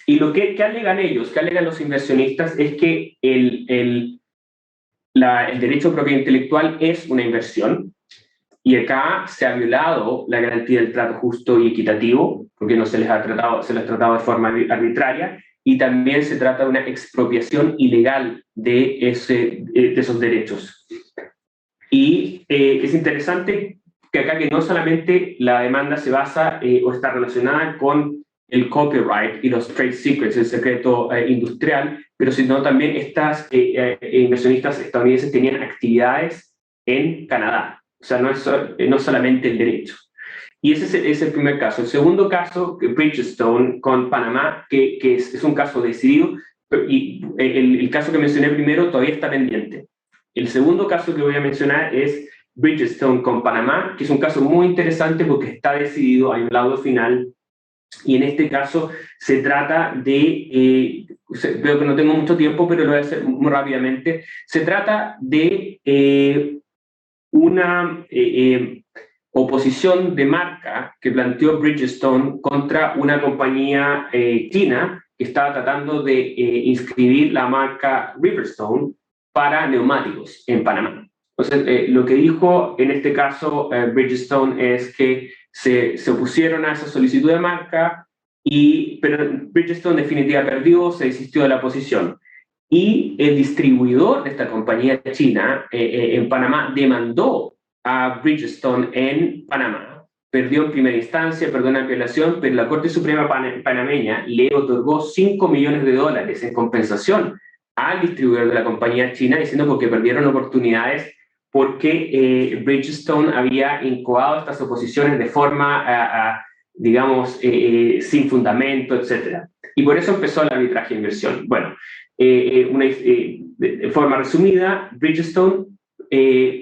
y lo que alegan ellos, que alegan los inversionistas, es que el derecho de propiedad intelectual es una inversión, y acá se ha violado la garantía del trato justo y equitativo, porque no se les ha tratado de forma arbitraria, y también se trata de una expropiación ilegal de esos derechos. Y es interesante que acá que no solamente la demanda se basa o está relacionada con el copyright y los trade secrets, el secreto industrial, pero sino también estas inversionistas estadounidenses tenían actividades en Canadá. O sea, no solamente el derecho. Y ese es el primer caso. El segundo caso, Bridgestone con Panamá, que es un caso decidido, y el caso que mencioné primero todavía está pendiente. El segundo caso que voy a mencionar es Bridgestone con Panamá, que es un caso muy interesante porque está decidido, hay un laudo final, y en este caso se trata de, veo que no tengo mucho tiempo, pero lo voy a hacer muy rápidamente, se trata de oposición de marca que planteó Bridgestone contra una compañía china que estaba tratando de inscribir la marca Riverstone para neumáticos en Panamá. Entonces, lo que dijo en este caso Bridgestone es que se opusieron a esa solicitud de marca, pero Bridgestone definitivamente perdió, se desistió de la posición. Y el distribuidor de esta compañía china en Panamá demandó a Bridgestone en Panamá. Perdió en primera instancia, perdió en apelación, pero la Corte Suprema panameña le otorgó $5 millones en compensación al distribuidor de la compañía china, diciendo porque perdieron oportunidades porque Bridgestone había incoado estas oposiciones de forma, digamos, sin fundamento, etc. Y por eso empezó el arbitraje de inversión. Bueno, de forma resumida, Bridgestone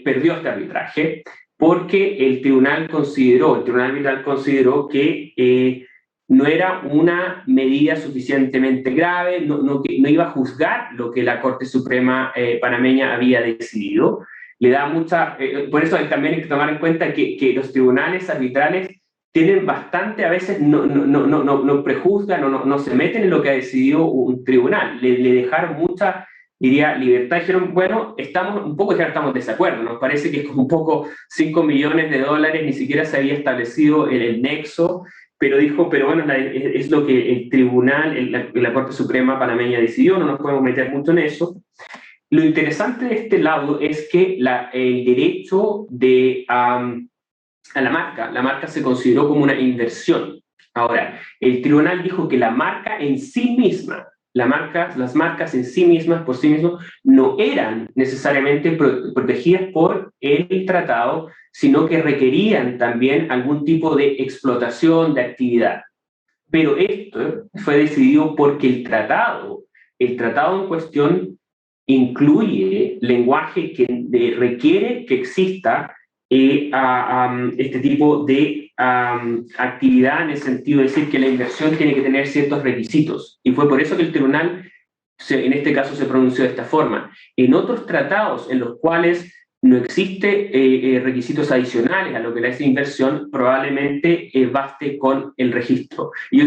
perdió este arbitraje porque el tribunal arbitral consideró que no era una medida suficientemente grave, no iba a juzgar lo que la Corte Suprema panameña había decidido. Le da por eso también hay que tomar en cuenta que los tribunales arbitrales tienen bastante, a veces no prejuzgan o no se meten en lo que ha decidido un tribunal. Le dejaron mucha, diría, libertad. Dijeron, bueno, estamos de desacuerdo. Nos parece que es como un poco $5 millones, ni siquiera se había establecido el nexo, pero dijo, pero bueno, es lo que el tribunal, la Corte Suprema panameña decidió, no nos podemos meter mucho en eso. Lo interesante de este lado es que el derecho a la marca se consideró como una inversión. Ahora, el tribunal dijo que la marca en sí misma, las marcas en sí mismas, por sí mismas, no eran necesariamente protegidas por el tratado, sino que requerían también algún tipo de explotación, de actividad. Pero esto fue decidido porque el tratado en cuestión incluye lenguaje que requiere que exista este tipo de actividad, en el sentido de decir que la inversión tiene que tener ciertos requisitos. Y fue por eso que el tribunal, en este caso, se pronunció de esta forma. En otros tratados en los cuales no existe requisitos adicionales a lo que es inversión, probablemente baste con el registro. Y yo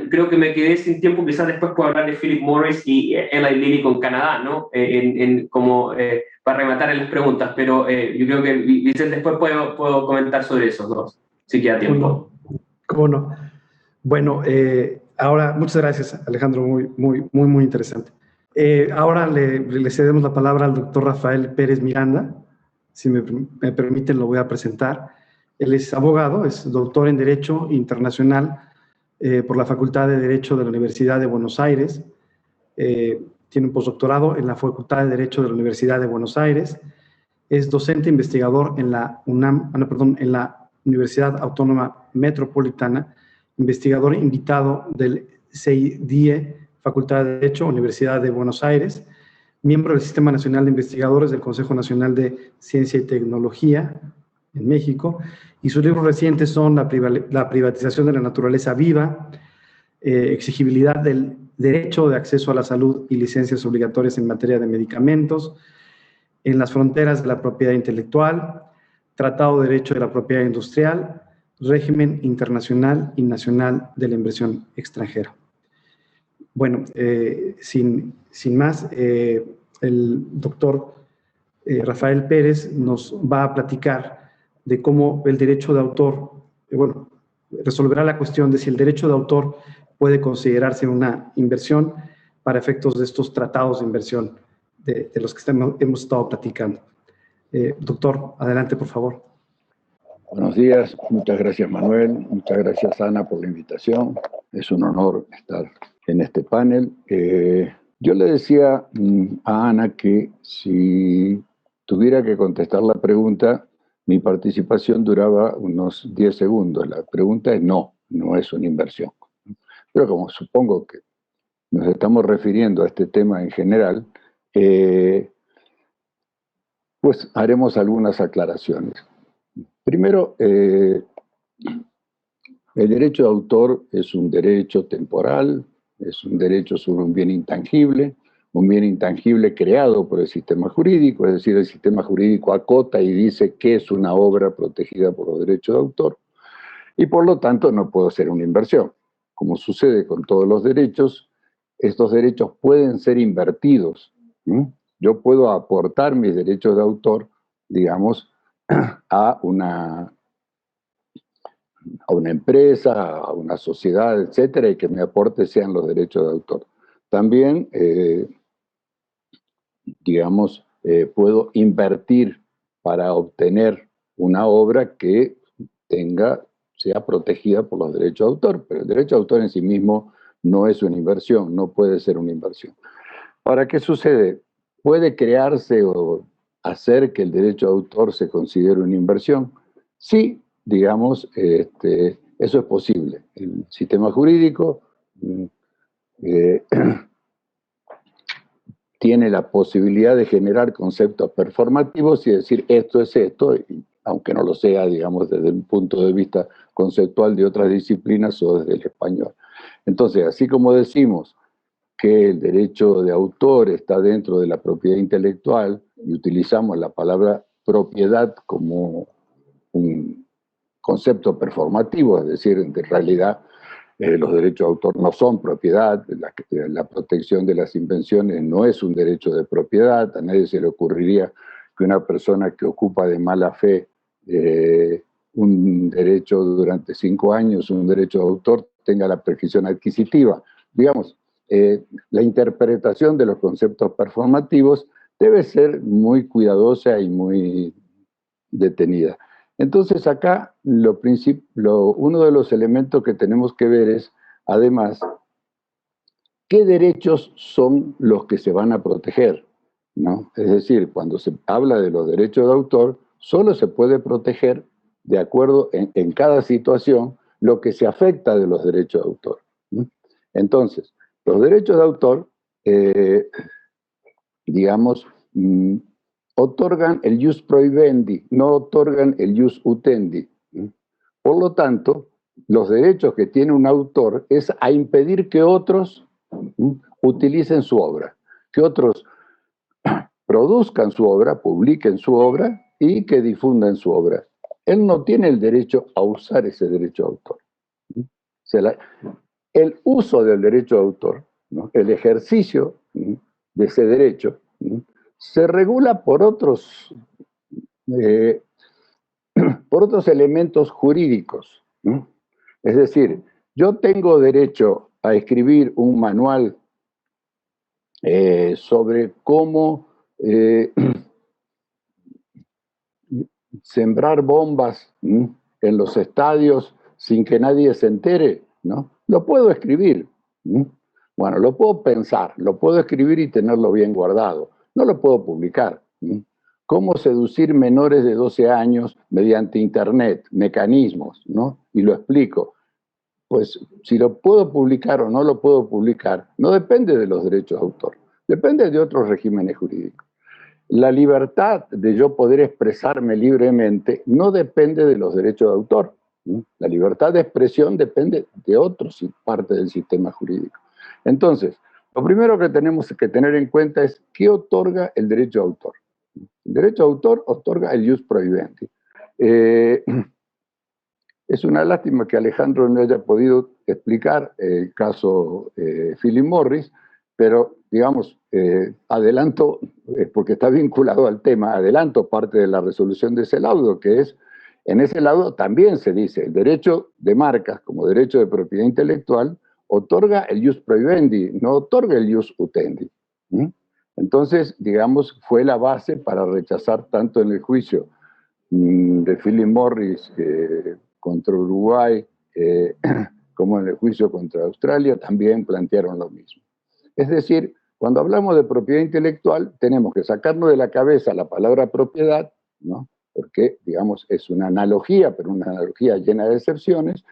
creo que me quedé sin tiempo, quizás después puedo hablar de Philip Morris y Eli Lilly con Canadá, ¿no? Para rematar en las preguntas, pero yo creo que Vicente después puedo comentar sobre esos dos, si queda tiempo. ¿Cómo no? Bueno, ahora, muchas gracias, Alejandro, muy interesante. Ahora le cedemos la palabra al doctor Rafael Pérez Miranda. Si me permiten, lo voy a presentar. Él es abogado, es doctor en Derecho Internacional por la Facultad de Derecho de la Universidad de Buenos Aires. Tiene un postdoctorado en la Facultad de Derecho de la Universidad de Buenos Aires. Es docente investigador en la en la Universidad Autónoma Metropolitana, investigador invitado del CEIDIE, Facultad de Derecho, Universidad de Buenos Aires, miembro del Sistema Nacional de Investigadores del Consejo Nacional de Ciencia y Tecnología en México, y sus libros recientes son La privatización de la naturaleza viva, Exigibilidad del derecho de acceso a la salud y licencias obligatorias en materia de medicamentos, En las fronteras de la propiedad intelectual, Tratado de Derecho de la Propiedad Industrial, Régimen internacional y nacional de la inversión extranjera. Bueno, sin más, el doctor Rafael Pérez nos va a platicar de cómo el derecho de autor, resolverá la cuestión de si el derecho de autor puede considerarse una inversión para efectos de estos tratados de inversión de los que hemos estado platicando. Doctor, adelante, por favor. Buenos días, muchas gracias Manuel, muchas gracias Ana por la invitación. Es un honor estar en este panel. Yo le decía a Ana que si tuviera que contestar la pregunta, mi participación duraba unos 10 segundos. La pregunta es no es una inversión. Pero como supongo que nos estamos refiriendo a este tema en general, pues haremos algunas aclaraciones. Primero, el derecho de autor es un derecho temporal, es un derecho sobre un bien intangible, un bien intangible creado por el sistema jurídico, es decir, el sistema jurídico acota y dice que es una obra protegida por los derechos de autor, y por lo tanto no puedo hacer una inversión. Como sucede con todos los derechos, estos derechos pueden ser invertidos. Yo puedo aportar mis derechos de autor, digamos, a una empresa, a una sociedad, etcétera, y que mi aporte sean los derechos de autor. También, digamos, puedo invertir para obtener una obra que sea protegida por los derechos de autor, pero el derecho de autor en sí mismo no es una inversión, no puede ser una inversión. Ahora, ¿qué sucede? ¿Puede crearse o hacer que el derecho de autor se considere una inversión? Sí, digamos, eso es posible. El sistema jurídico tiene la posibilidad de generar conceptos performativos y decir esto es esto, aunque no lo sea, digamos, desde un punto de vista conceptual de otras disciplinas o desde el español. Entonces, así como decimos que el derecho de autor está dentro de la propiedad intelectual y utilizamos la palabra propiedad como un concepto performativo, es decir, en realidad los derechos de autor no son propiedad, la protección de las invenciones no es un derecho de propiedad, a nadie se le ocurriría que una persona que ocupa de mala fe un derecho durante 5 años, un derecho de autor, tenga la prescripción adquisitiva. Digamos, la interpretación de los conceptos performativos debe ser muy cuidadosa y muy detenida. Entonces acá uno de los elementos que tenemos que ver es, además, qué derechos son los que se van a proteger, ¿no? Es decir, cuando se habla de los derechos de autor, solo se puede proteger de acuerdo en cada situación lo que se afecta de los derechos de autor, ¿no? Entonces, los derechos de autor, digamos, otorgan el ius prohibendi, no otorgan el ius utendi. Por lo tanto, los derechos que tiene un autor es a impedir que otros utilicen su obra, que otros produzcan su obra, publiquen su obra y que difundan su obra. Él no tiene el derecho a usar ese derecho de autor. El uso del derecho de autor, ¿no? El ejercicio de ese derecho, se regula por otros elementos jurídicos, ¿no? Es decir, yo tengo derecho a escribir un manual sobre cómo sembrar bombas en los estadios sin que nadie se entere, ¿no? Lo puedo escribir. Bueno, lo puedo pensar, lo puedo escribir y tenerlo bien guardado. No lo puedo publicar. ¿Cómo seducir menores de 12 años mediante internet? Mecanismos, ¿no? Y lo explico. Pues si lo puedo publicar o no lo puedo publicar, no depende de los derechos de autor, depende de otros regímenes jurídicos. La libertad de yo poder expresarme libremente no depende de los derechos de autor. La libertad de expresión depende de otros parte del sistema jurídico. Entonces, lo primero que tenemos que tener en cuenta es qué otorga el derecho de autor. El derecho de autor otorga el ius prohibendi. Es una lástima que Alejandro no haya podido explicar el caso Philip Morris, pero digamos, adelanto, porque está vinculado al tema, adelanto parte de la resolución de ese laudo, que es, en ese laudo también se dice, el derecho de marcas como derecho de propiedad intelectual otorga el ius prohibendi, no otorga el ius utendi. Entonces, digamos, fue la base para rechazar tanto en el juicio de Philip Morris contra Uruguay, como en el juicio contra Australia, también plantearon lo mismo. Es decir, cuando hablamos de propiedad intelectual, tenemos que sacarnos de la cabeza la palabra propiedad, ¿no? Porque, digamos, es una analogía, pero una analogía llena de excepciones,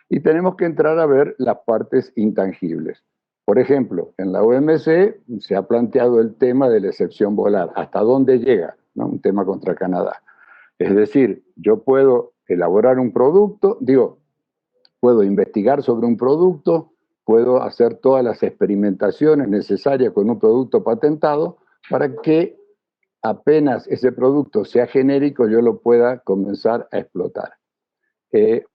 y tenemos que entrar a ver las partes intangibles. Por ejemplo, en la OMC se ha planteado el tema de la excepción volar, hasta dónde llega, ¿no? Un tema contra Canadá. Es decir, yo puedo elaborar un producto, puedo investigar sobre un producto, puedo hacer todas las experimentaciones necesarias con un producto patentado para que apenas ese producto sea genérico yo lo pueda comenzar a explotar.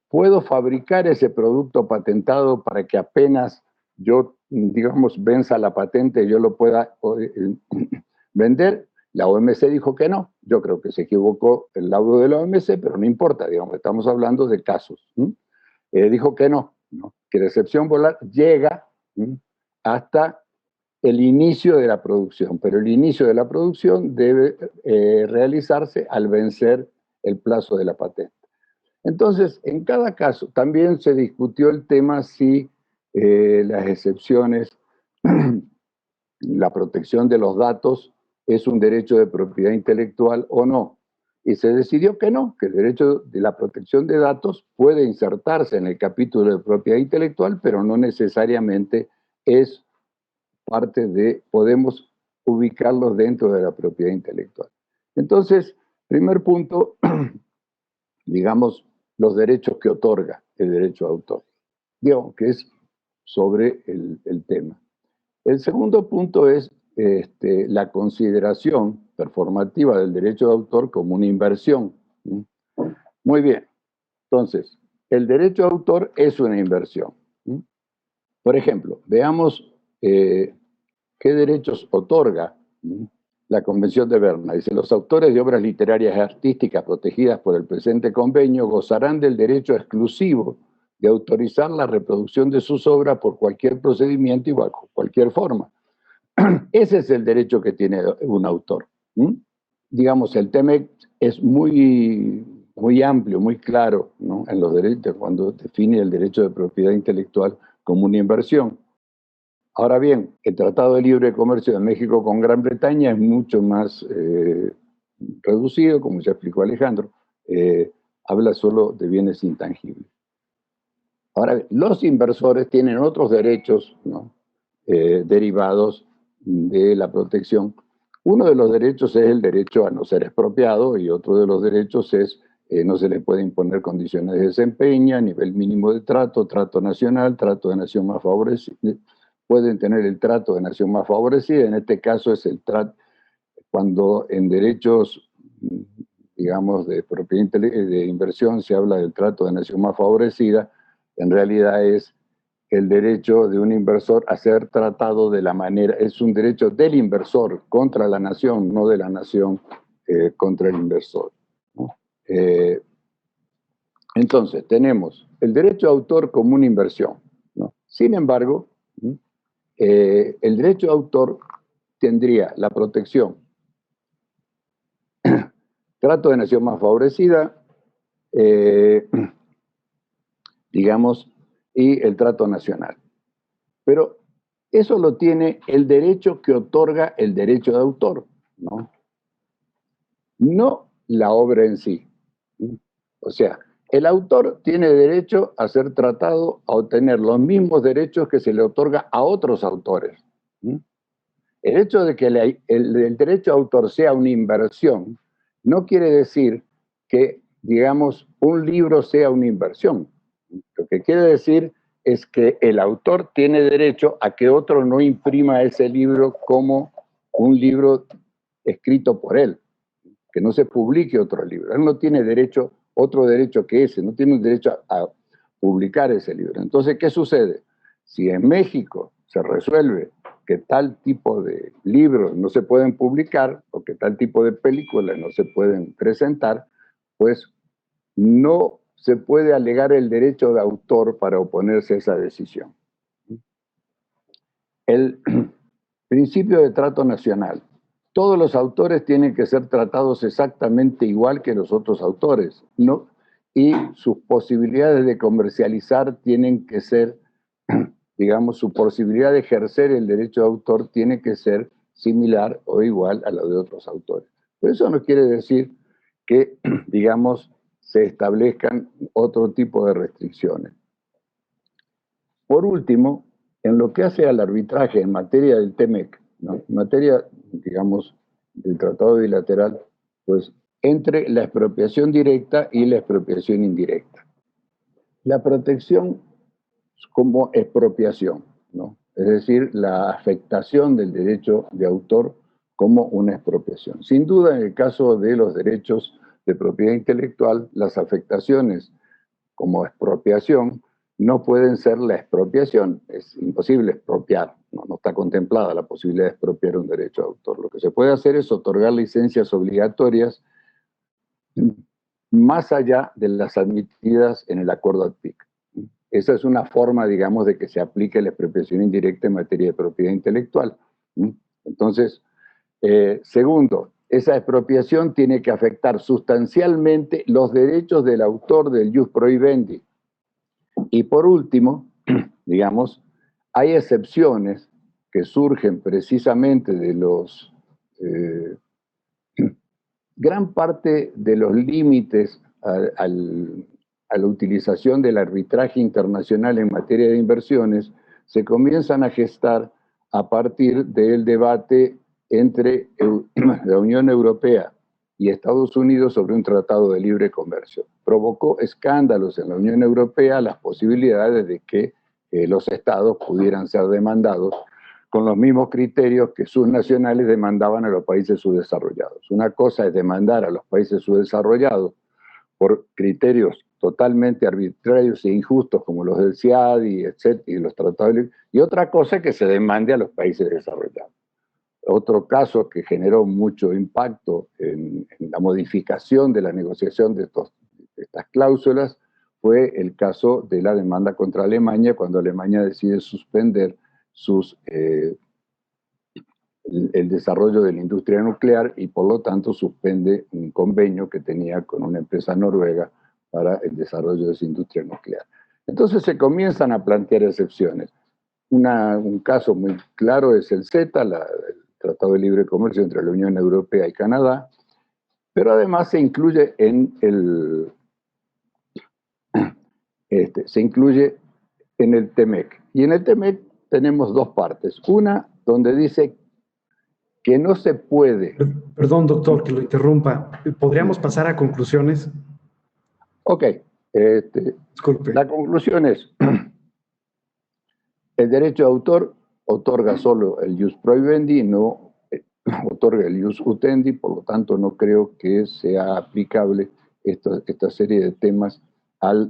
Puedo fabricar ese producto patentado para que apenas yo, digamos, venza la patente, yo lo pueda vender. La OMC dijo que no. Yo creo que se equivocó el laudo de la OMC, pero no importa, digamos, estamos hablando de casos. Dijo que no, que la excepción volar llega hasta el inicio de la producción, pero el inicio de la producción debe realizarse al vencer el plazo de la patente. Entonces, en cada caso, también se discutió el tema si las excepciones, la protección de los datos es un derecho de propiedad intelectual o no. Y se decidió que no, que el derecho de la protección de datos puede insertarse en el capítulo de propiedad intelectual, pero no necesariamente es parte de, podemos ubicarlos dentro de la propiedad intelectual. Entonces, primer punto, digamos, los derechos que otorga el derecho de autor, digamos, que es sobre el tema. El segundo punto es la consideración performativa del derecho de autor como una inversión. Muy bien, entonces, el derecho de autor es una inversión. Por ejemplo, veamos qué derechos otorga la Convención de Berna. Dice, los autores de obras literarias y artísticas protegidas por el presente convenio gozarán del derecho exclusivo de autorizar la reproducción de sus obras por cualquier procedimiento y bajo cualquier forma. Ese es el derecho que tiene un autor. Digamos, el TEMEC es muy amplio, muy claro, ¿no?, en los derechos, cuando define el derecho de propiedad intelectual como una inversión. Ahora bien, el Tratado de Libre Comercio de México con Gran Bretaña es mucho más reducido, como ya explicó Alejandro, habla solo de bienes intangibles. Ahora bien, los inversores tienen otros derechos, ¿no?, derivados de la protección. Uno de los derechos es el derecho a no ser expropiado y otro de los derechos es no se le puede imponer condiciones de desempeño, nivel mínimo de trato, trato nacional, trato de nación más favorecida. Pueden tener el trato de nación más favorecida, en este caso es el trato, cuando en derechos, digamos, de propiedad de inversión se habla del trato de nación más favorecida, en realidad es el derecho de un inversor a ser tratado de la manera, es un derecho del inversor contra la nación, no de la nación contra el inversor, ¿no? Entonces, tenemos el derecho de autor como una inversión, ¿no? Sin embargo, el derecho de autor tendría la protección, trato de nación más favorecida, digamos, y el trato nacional. Pero eso lo tiene el derecho que otorga el derecho de autor, ¿no? No la obra en sí. O sea, el autor tiene derecho a ser tratado, a obtener los mismos derechos que se le otorga a otros autores. El hecho de que el derecho de autor sea una inversión no quiere decir que, digamos, un libro sea una inversión. Lo que quiere decir es que el autor tiene derecho a que otro no imprima ese libro como un libro escrito por él, que no se publique otro libro. Él no tiene derecho, otro derecho que ese, no tiene un derecho a publicar ese libro. Entonces, ¿qué sucede? Si en México se resuelve que tal tipo de libros no se pueden publicar o que tal tipo de películas no se pueden presentar, pues no se puede alegar el derecho de autor para oponerse a esa decisión. El principio de trato nacional. Todos los autores tienen que ser tratados exactamente igual que los otros autores, ¿no? Y sus posibilidades de comercializar tienen que ser, digamos, su posibilidad de ejercer el derecho de autor tiene que ser similar o igual a la de otros autores. Pero eso no quiere decir que, digamos, se establezcan otro tipo de restricciones. Por último, en lo que hace al arbitraje en materia del TEMEC, ¿no?, en materia, digamos, del tratado bilateral, pues entre la expropiación directa y la expropiación indirecta. La protección como expropiación, ¿no? Es decir, la afectación del derecho de autor como una expropiación. Sin duda, en el caso de los derechos de propiedad intelectual, las afectaciones como expropiación no pueden ser la expropiación. Es imposible expropiar, no está contemplada la posibilidad de expropiar un derecho de autor. Lo que se puede hacer es otorgar licencias obligatorias más allá de las admitidas en el acuerdo ADPIC. Esa es una forma, digamos, de que se aplique la expropiación indirecta en materia de propiedad intelectual. Entonces, segundo, esa expropiación tiene que afectar sustancialmente los derechos del autor del ius prohibendi. Y por último, digamos, hay excepciones que surgen precisamente de los... gran parte de los límites a la utilización del arbitraje internacional en materia de inversiones se comienzan a gestar a partir del debate entre la Unión Europea y Estados Unidos sobre un tratado de libre comercio. Provocó escándalos en la Unión Europea las posibilidades de que los estados pudieran ser demandados con los mismos criterios que sus nacionales demandaban a los países subdesarrollados. Una cosa es demandar a los países subdesarrollados por criterios totalmente arbitrarios e injustos como los del CIADI, etc., y los tratados, y otra cosa es que se demande a los países desarrollados. Otro caso que generó mucho impacto en la modificación de la negociación de estas cláusulas fue el caso de la demanda contra Alemania, cuando Alemania decide suspender el desarrollo de la industria nuclear y por lo tanto suspende un convenio que tenía con una empresa noruega para el desarrollo de esa industria nuclear. Entonces se comienzan a plantear excepciones. Un caso muy claro es el CETA, el Tratado de Libre Comercio entre la Unión Europea y Canadá, pero además se incluye en el TEMEC. Y en el TEMEC tenemos dos partes. Una donde dice que no se puede... Perdón, doctor, que lo interrumpa. ¿Podríamos pasar a conclusiones? Ok. Disculpe. La conclusión es, el derecho de autor otorga solo el ius prohibendi, no otorga el ius utendi, por lo tanto no creo que sea aplicable esta serie de temas a los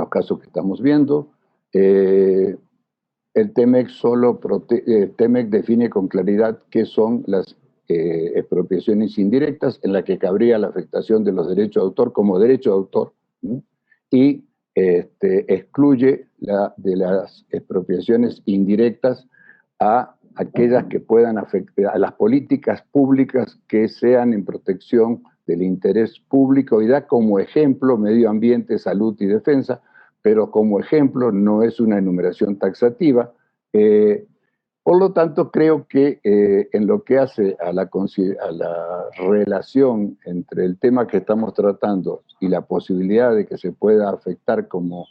casos que estamos viendo. El TEMEC TEMEC define con claridad qué son las expropiaciones indirectas, en la que cabría la afectación de los derechos de autor como derecho de autor, ¿no? Y excluye de las expropiaciones indirectas a aquellas que puedan afectar a las políticas públicas que sean en protección del interés público, y da como ejemplo medio ambiente, salud y defensa, pero como ejemplo no es una enumeración taxativa. Por lo tanto, creo que en lo que hace a la relación entre el tema que estamos tratando y la posibilidad de que se pueda afectar como,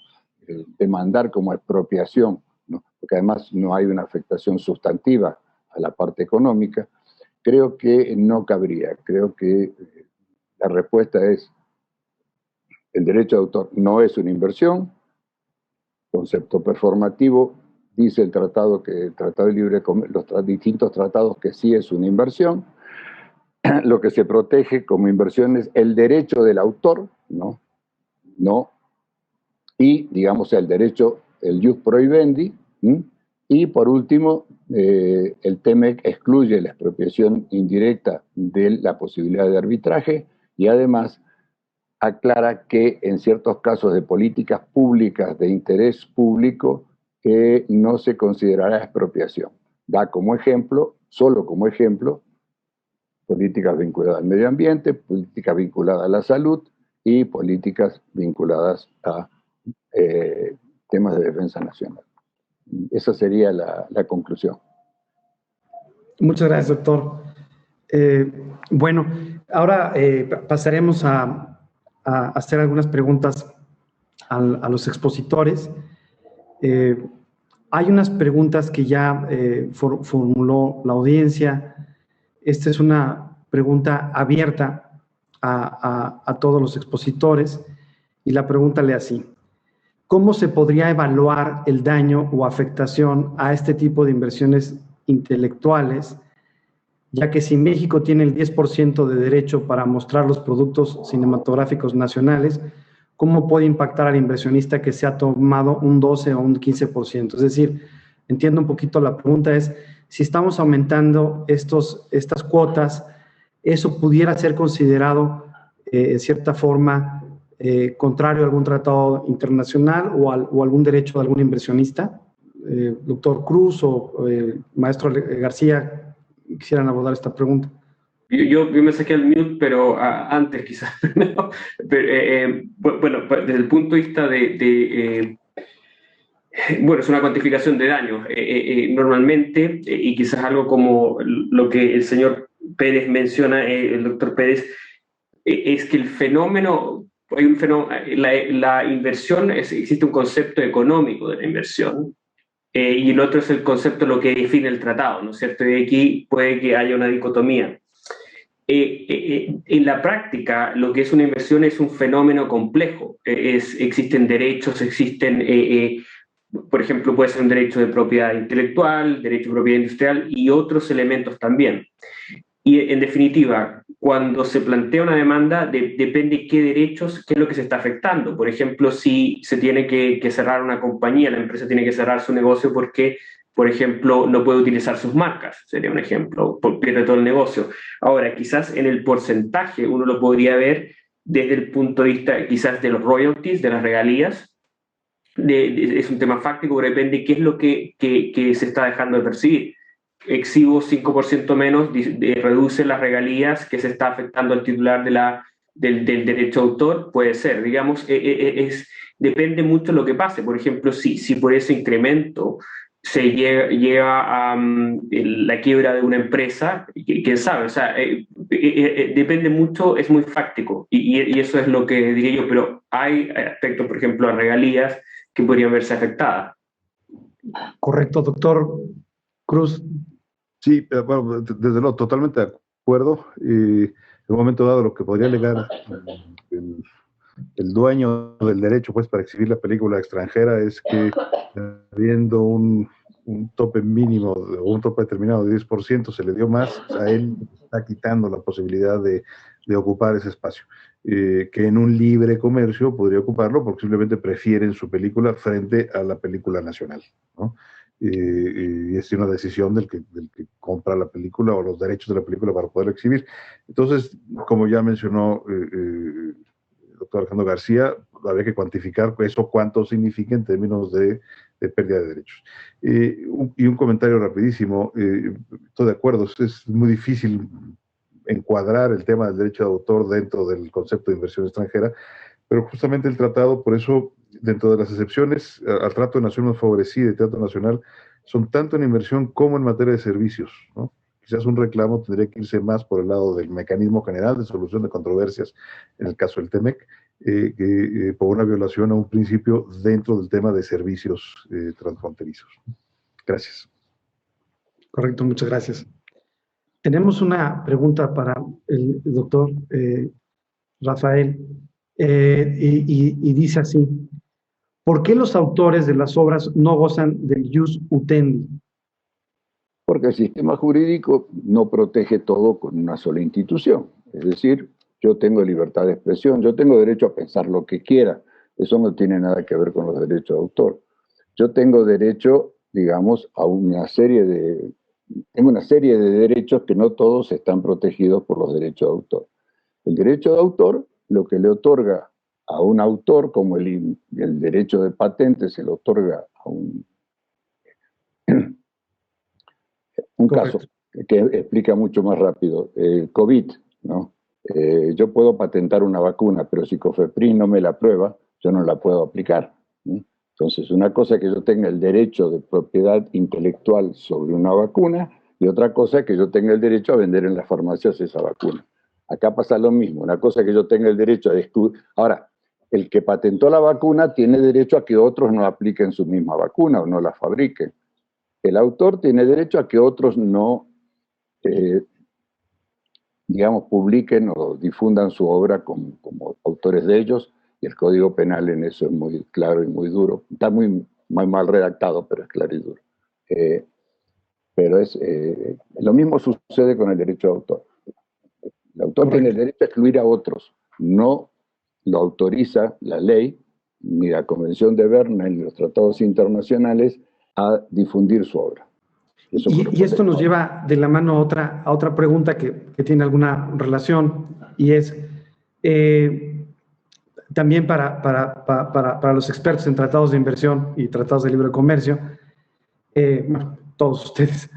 demandar como expropiación, ¿no? Porque además no hay una afectación sustantiva a la parte económica, creo que no cabría. Creo que la respuesta es: el derecho de autor no es una inversión, concepto performativo. Dice el tratado que el Tratado de Libre Comercio, los distintos tratados, que sí es una inversión. Lo que se protege como inversión es el derecho del autor, ¿no? Y, digamos, el derecho, el ius prohibendi. Y, por último, el TEMEC excluye la expropiación indirecta de la posibilidad de arbitraje y, además, aclara que en ciertos casos de políticas públicas de interés público no se considerará expropiación. Da como ejemplo, solo como ejemplo, políticas vinculadas al medio ambiente, políticas vinculadas a la salud y políticas vinculadas a temas de defensa nacional. Esa sería la conclusión. Muchas gracias, doctor. Bueno, ahora pasaremos a hacer algunas preguntas a los expositores. Hay unas preguntas que ya formuló la audiencia. Esta es una pregunta abierta a todos los expositores y la pregunta lee así: ¿cómo se podría evaluar el daño o afectación a este tipo de inversiones intelectuales, ya que si México tiene el 10% de derecho para mostrar los productos cinematográficos nacionales, ¿cómo puede impactar al inversionista que se ha tomado un 12 o un 15%? Es decir, entiendo un poquito la pregunta es, si estamos aumentando estas cuotas, ¿eso pudiera ser considerado en cierta forma contrario a algún tratado internacional o algún derecho de algún inversionista? Doctor Cruz o maestro García, quisieran abordar esta pregunta. Yo me saqué el mute, pero antes quizás. ¿No? Pero, bueno, desde el punto de vista bueno, es una cuantificación de daños. Normalmente, y quizás algo como lo que el señor Pérez menciona, el doctor Pérez, es que el fenómeno, hay un fenómeno, la inversión, existe un concepto económico de la inversión, y el otro es el concepto de lo que define el tratado, ¿no es cierto? Y aquí puede que haya una dicotomía. En la práctica, lo que es una inversión es un fenómeno complejo. Existen derechos, por ejemplo, puede ser un derecho de propiedad intelectual, derecho de propiedad industrial y otros elementos también. Y en definitiva, cuando se plantea una demanda, depende qué derechos, qué es lo que se está afectando. Por ejemplo, si se tiene que cerrar una compañía, la empresa tiene que cerrar su negocio porque, por ejemplo, no puede utilizar sus marcas, sería un ejemplo, pierde todo el negocio. Ahora, quizás en el porcentaje uno lo podría ver desde el punto de vista quizás de los royalties, de las regalías. Es un tema fáctico, pero depende qué es lo que se está dejando de percibir. Exhibo 5% menos, reduce las regalías que se está afectando al titular del derecho de autor, puede ser, digamos, depende mucho de lo que pase. Por ejemplo, si por ese incremento se lleva a la quiebra de una empresa, quién sabe, o sea, depende mucho, es muy fáctico, y eso es lo que diría yo, pero hay aspectos, por ejemplo, a regalías que podrían verse afectadas. Correcto, doctor Cruz. Sí, bueno, desde luego, totalmente de acuerdo. En un momento dado, lo que podría alegar el dueño del derecho pues, para exhibir la película extranjera es que habiendo un tope mínimo o un tope determinado de 10%, se le dio más, a él está quitando la posibilidad de ocupar ese espacio. Que en un libre comercio podría ocuparlo porque simplemente prefieren su película frente a la película nacional, ¿no? Y es una decisión del que compra la película o los derechos de la película para poderla exhibir. Entonces, como ya mencionó el doctor Alejandro García, habría que cuantificar eso cuánto significa en términos de pérdida de derechos. Y un comentario rapidísimo, estoy de acuerdo, es muy difícil encuadrar el tema del derecho de autor dentro del concepto de inversión extranjera, pero justamente el tratado, por eso, dentro de las excepciones al trato de nación más favorecida y trato nacional, son tanto en inversión como en materia de servicios, ¿no? Quizás un reclamo tendría que irse más por el lado del mecanismo general de solución de controversias, en el caso del TEMEC, por una violación a un principio dentro del tema de servicios transfronterizos. Gracias. Correcto, muchas gracias. Tenemos una pregunta para el doctor Rafael, y dice así: ¿por qué los autores de las obras no gozan del jus utendi? Porque el sistema jurídico no protege todo con una sola institución. Es decir, yo tengo libertad de expresión, yo tengo derecho a pensar lo que quiera. Eso no tiene nada que ver con los derechos de autor. Yo tengo derecho, digamos, a tengo una serie de derechos que no todos están protegidos por los derechos de autor. El derecho de autor, lo que le otorga a un autor, como el derecho de patente se le otorga a un caso que explica mucho más rápido, el COVID, ¿no? Yo puedo patentar una vacuna, pero si COFEPRIS no me la aprueba, yo no la puedo aplicar, ¿no? Entonces, una cosa es que yo tenga el derecho de propiedad intelectual sobre una vacuna y otra cosa es que yo tenga el derecho a vender en las farmacias esa vacuna. Acá pasa lo mismo. Una cosa es que yo tenga el derecho a descubrir. Ahora, el que patentó la vacuna tiene derecho a que otros no apliquen su misma vacuna o no la fabriquen. El autor tiene derecho a que otros no, digamos, publiquen o difundan su obra como autores de ellos, Y el Código Penal en eso es muy claro y muy duro. Está muy mal redactado, pero es claro y duro. Pero lo mismo sucede con el derecho de autor. El autor tiene el derecho a excluir a otros. No lo autoriza la ley, ni la Convención de Berna, ni los tratados internacionales, a difundir su obra. Y esto nos lleva de la mano a otra pregunta que tiene alguna relación, y es también para los expertos en tratados de inversión y tratados de libre comercio, bueno, todos ustedes,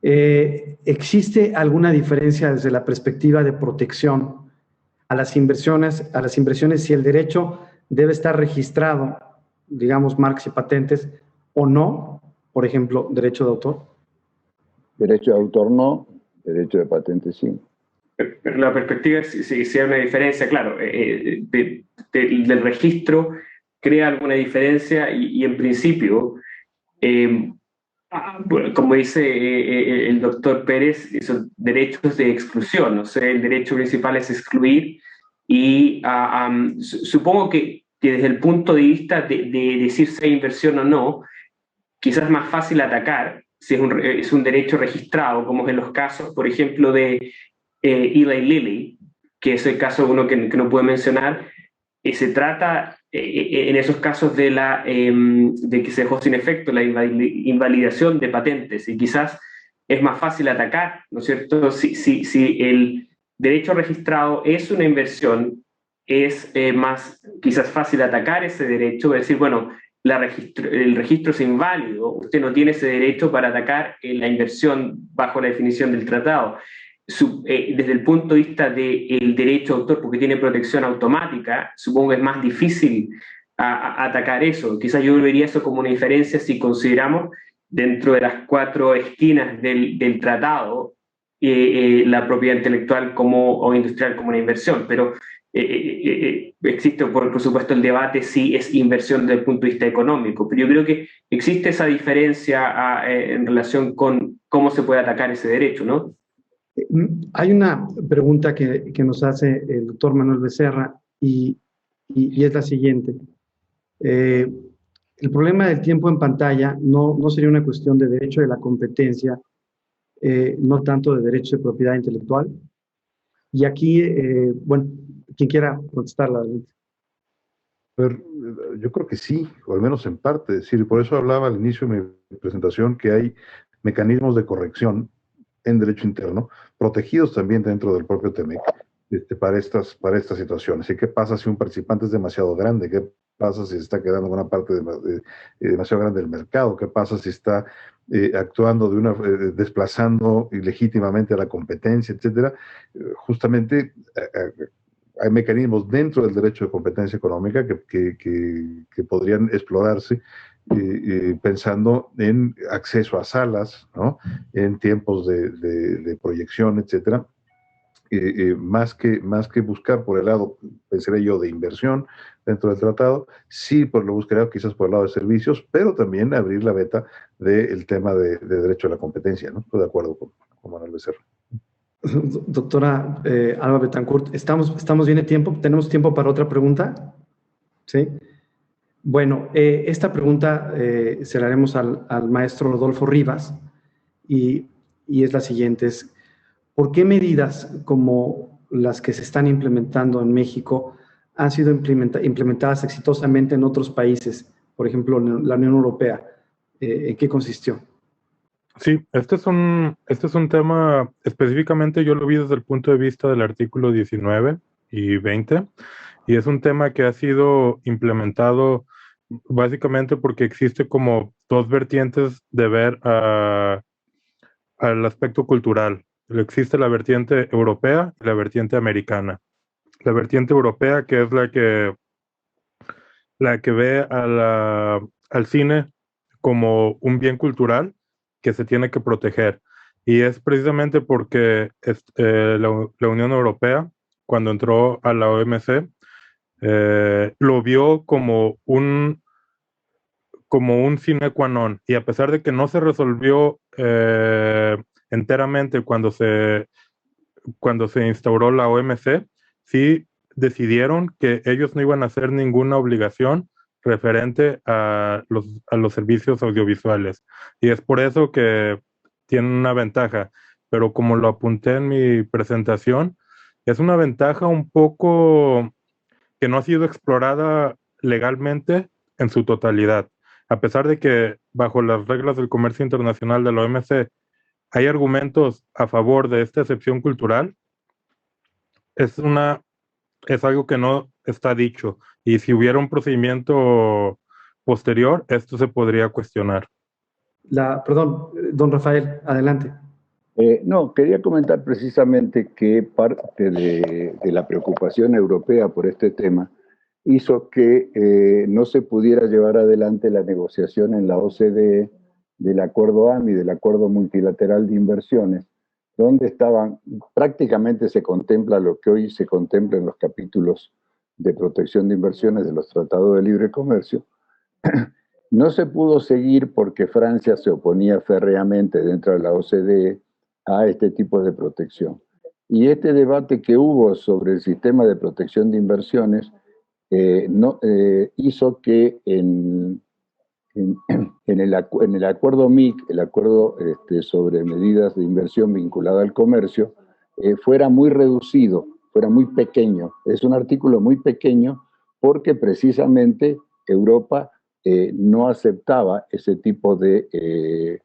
¿existe alguna diferencia desde la perspectiva de protección a las inversiones si el derecho debe estar registrado, digamos, marcas y patentes, o no? Por ejemplo, derecho de autor. Derecho de autor no, derecho de patente sí. Pero la perspectiva es si hay una diferencia, claro, del registro crea alguna diferencia y en principio, bueno, como dice el doctor Pérez, son derechos de exclusión, o sea, el derecho principal es excluir y supongo que desde el punto de vista de decir si hay inversión o no, quizás es más fácil atacar si es un derecho registrado, como es en los casos, por ejemplo, de Eli Lilly, que es el caso uno que no puedo mencionar. Se trata en esos casos de que se dejó sin efecto la invalidación de patentes, y quizás es más fácil atacar, ¿no es cierto? Si el derecho registrado es una inversión, es más quizás fácil atacar ese derecho, decir, bueno, el registro es inválido, usted no tiene ese derecho para atacar la inversión bajo la definición del tratado. Desde el punto de vista del derecho de autor, porque tiene protección automática, supongo que es más difícil atacar eso. Quizás yo vería eso como una diferencia si consideramos dentro de las 4 esquinas del tratado la propiedad intelectual o industrial como una inversión, pero existe por supuesto el debate si es inversión desde el punto de vista económico, pero yo creo que existe esa diferencia en relación con cómo se puede atacar ese derecho, ¿no? Hay una pregunta que nos hace el doctor Manuel Becerra y es la siguiente. El problema del tiempo en pantalla no sería una cuestión de derecho de la competencia, no tanto de derecho de propiedad intelectual. Y aquí, bueno, quien quiera contestarla. Pero yo creo que sí, o al menos en parte. Es decir, por eso hablaba al inicio de mi presentación que hay mecanismos de corrección en derecho interno, protegidos también dentro del propio TEMEC, para estas situaciones. ¿Y qué pasa si un participante es demasiado grande? ¿Qué pasa si está quedando en una parte demasiado grande del mercado? ¿Qué pasa si está actuando desplazando ilegítimamente a la competencia, etcétera? Justamente hay mecanismos dentro del derecho de competencia económica que podrían explorarse pensando en acceso a salas, ¿no? En tiempos de proyección, etcétera. Más que buscar por el lado, pensaría yo, de inversión dentro del tratado, sí lo buscaría quizás por el lado de servicios, pero también abrir la veta del tema de derecho a la competencia, ¿no? Estoy de acuerdo con Manuel Becerra. Doctora Alba Betancourt, ¿estamos bien de tiempo? ¿Tenemos tiempo para otra pregunta? ¿Sí? Bueno, esta pregunta se la haremos al maestro Rodolfo Rivas y es la siguiente. ¿Por qué medidas como las que se están implementando en México han sido implementadas exitosamente en otros países? Por ejemplo, en la Unión Europea. ¿En qué consistió? Sí, este es un tema, específicamente yo lo vi desde el punto de vista del artículo 19 y 20, y es un tema que ha sido implementado básicamente porque existe como 2 vertientes de ver al aspecto cultural. Existe la vertiente europea y la vertiente americana. La vertiente europea, que es la que ve al cine como un bien cultural que se tiene que proteger. Y es precisamente porque la Unión Europea, cuando entró a la OMC, lo vio como un sine qua non. Y a pesar de que no se resolvió enteramente cuando se instauró la OMC, sí decidieron que ellos no iban a hacer ninguna obligación referente a los servicios audiovisuales. Y es por eso que tienen una ventaja. Pero como lo apunté en mi presentación, es una ventaja un poco que no ha sido explorada legalmente en su totalidad. A pesar de que bajo las reglas del comercio internacional de la OMC hay argumentos a favor de esta excepción cultural, es algo que no está dicho. Y si hubiera un procedimiento posterior, esto se podría cuestionar. Perdón, don Rafael, adelante. No, quería comentar precisamente que parte de la preocupación europea por este tema hizo que no se pudiera llevar adelante la negociación en la OCDE del acuerdo AMI, del acuerdo multilateral de inversiones, donde prácticamente se contempla lo que hoy se contempla en los capítulos de protección de inversiones de los tratados de libre comercio. No se pudo seguir porque Francia se oponía férreamente dentro de la OCDE a este tipo de protección. Y este debate que hubo sobre el sistema de protección de inversiones hizo que en el acuerdo MIC, el acuerdo sobre medidas de inversión vinculada al comercio, fuera muy reducido, fuera muy pequeño. Es un artículo muy pequeño porque precisamente Europa no aceptaba ese tipo de,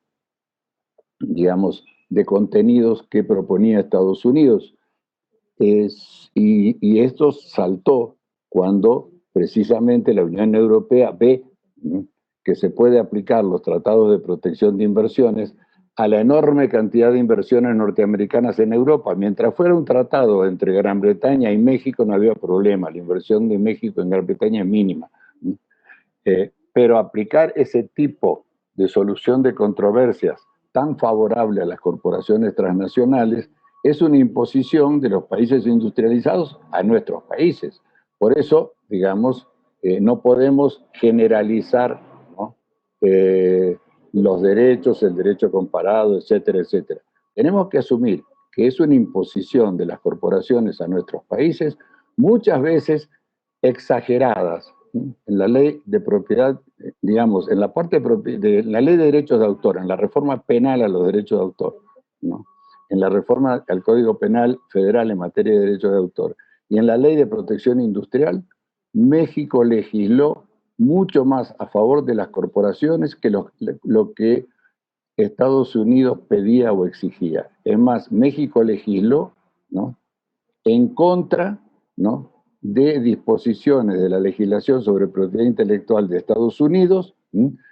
digamos, de contenidos que proponía Estados Unidos. Y esto saltó cuando precisamente la Unión Europea ve que se puede aplicar los tratados de protección de inversiones a la enorme cantidad de inversiones norteamericanas en Europa. Mientras fuera un tratado entre Gran Bretaña y México no había problema, la inversión de México en Gran Bretaña es mínima. Pero aplicar ese tipo de solución de controversias tan favorable a las corporaciones transnacionales es una imposición de los países industrializados a nuestros países. Por eso, digamos, no podemos generalizar, ¿no? Los derechos, el derecho comparado, etcétera, etcétera. Tenemos que asumir que es una imposición de las corporaciones a nuestros países, muchas veces exageradas. En la ley de propiedad, digamos, en la parte de la ley de derechos de autor, en la reforma penal a los derechos de autor, ¿no? En la reforma al Código Penal Federal en materia de derechos de autor y en la ley de protección industrial, México legisló mucho más a favor de las corporaciones que lo que Estados Unidos pedía o exigía. Es más, México legisló, ¿no?, en contra, ¿no?, de disposiciones de la legislación sobre propiedad intelectual de Estados Unidos,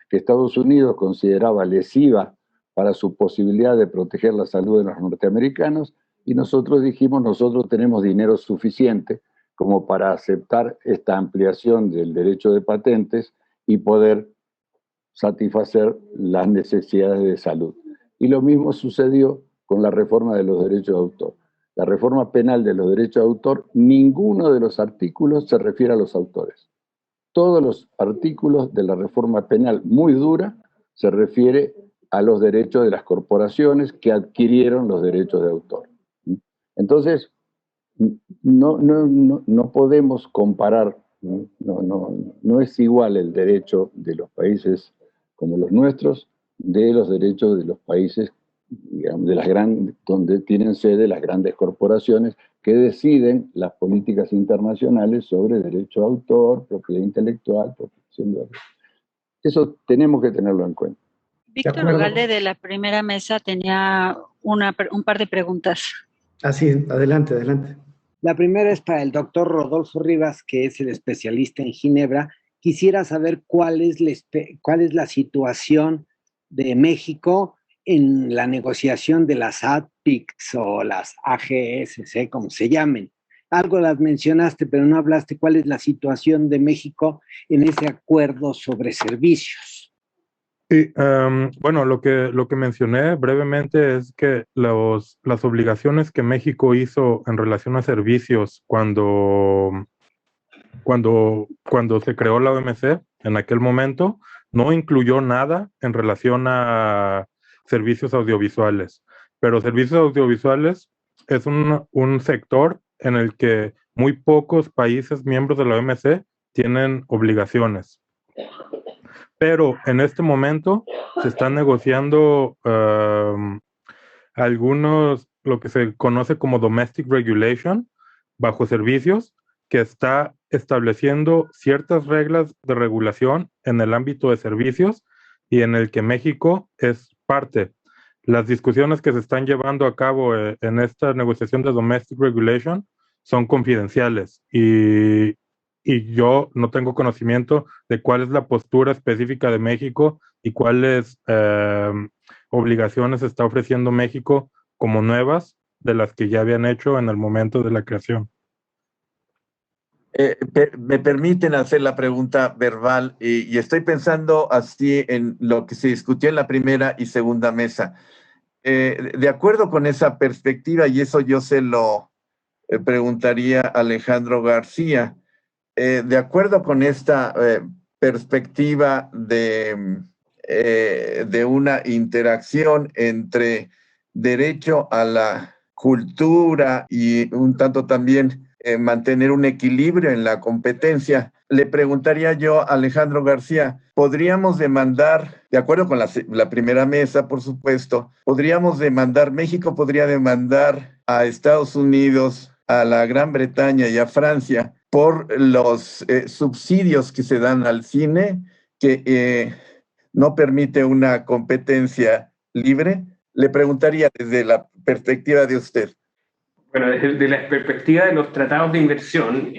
que Estados Unidos consideraba lesiva para su posibilidad de proteger la salud de los norteamericanos, y nosotros dijimos, nosotros tenemos dinero suficiente como para aceptar esta ampliación del derecho de patentes y poder satisfacer las necesidades de salud. Y lo mismo sucedió con la reforma de los derechos de autor. La reforma penal de los derechos de autor, ninguno de los artículos se refiere a los autores. Todos los artículos de la reforma penal muy dura se refiere a los derechos de las corporaciones que adquirieron los derechos de autor. Entonces, no podemos comparar, no es igual el derecho de los países como los nuestros de los derechos de los países, digamos, donde tienen sede las grandes corporaciones que deciden las políticas internacionales sobre derecho de autor, propiedad intelectual, protección de derechos. Eso tenemos que tenerlo en cuenta. Víctor Ugalde de la primera mesa tenía un par de preguntas. Así, adelante, adelante. La primera es para el doctor Rodolfo Rivas, que es el especialista en Ginebra. Quisiera saber cuál es la situación de México en la negociación de las ADPICs o las AGSC, como se llamen. Algo las mencionaste, pero no hablaste cuál es la situación de México en ese acuerdo sobre servicios. Sí, bueno, lo que mencioné brevemente es que las obligaciones que México hizo en relación a servicios cuando se creó la OMC, en aquel momento, no incluyó nada en relación a servicios audiovisuales. Pero servicios audiovisuales es un sector en el que muy pocos países miembros de la OMC tienen obligaciones. Pero en este momento se están negociando algunos, lo que se conoce como domestic regulation, bajo servicios, que está estableciendo ciertas reglas de regulación en el ámbito de servicios y en el que México es parte. Las discusiones que se están llevando a cabo en esta negociación de domestic regulation son confidenciales y yo no tengo conocimiento de cuál es la postura específica de México y cuáles obligaciones está ofreciendo México como nuevas de las que ya habían hecho en el momento de la creación. Me permiten hacer la pregunta verbal y estoy pensando así en lo que se discutió en la primera y segunda mesa. De acuerdo con esa perspectiva, y eso yo se lo preguntaría a Alejandro García, de acuerdo con esta perspectiva de una interacción entre derecho a la cultura y un tanto también mantener un equilibrio en la competencia, le preguntaría yo a Alejandro García, ¿podríamos demandar, de acuerdo con la primera mesa, por supuesto, México podría demandar a Estados Unidos, a la Gran Bretaña y a Francia por los subsidios que se dan al cine, que no permite una competencia libre? Le preguntaría desde la perspectiva de usted. Bueno, desde la perspectiva de los tratados de inversión,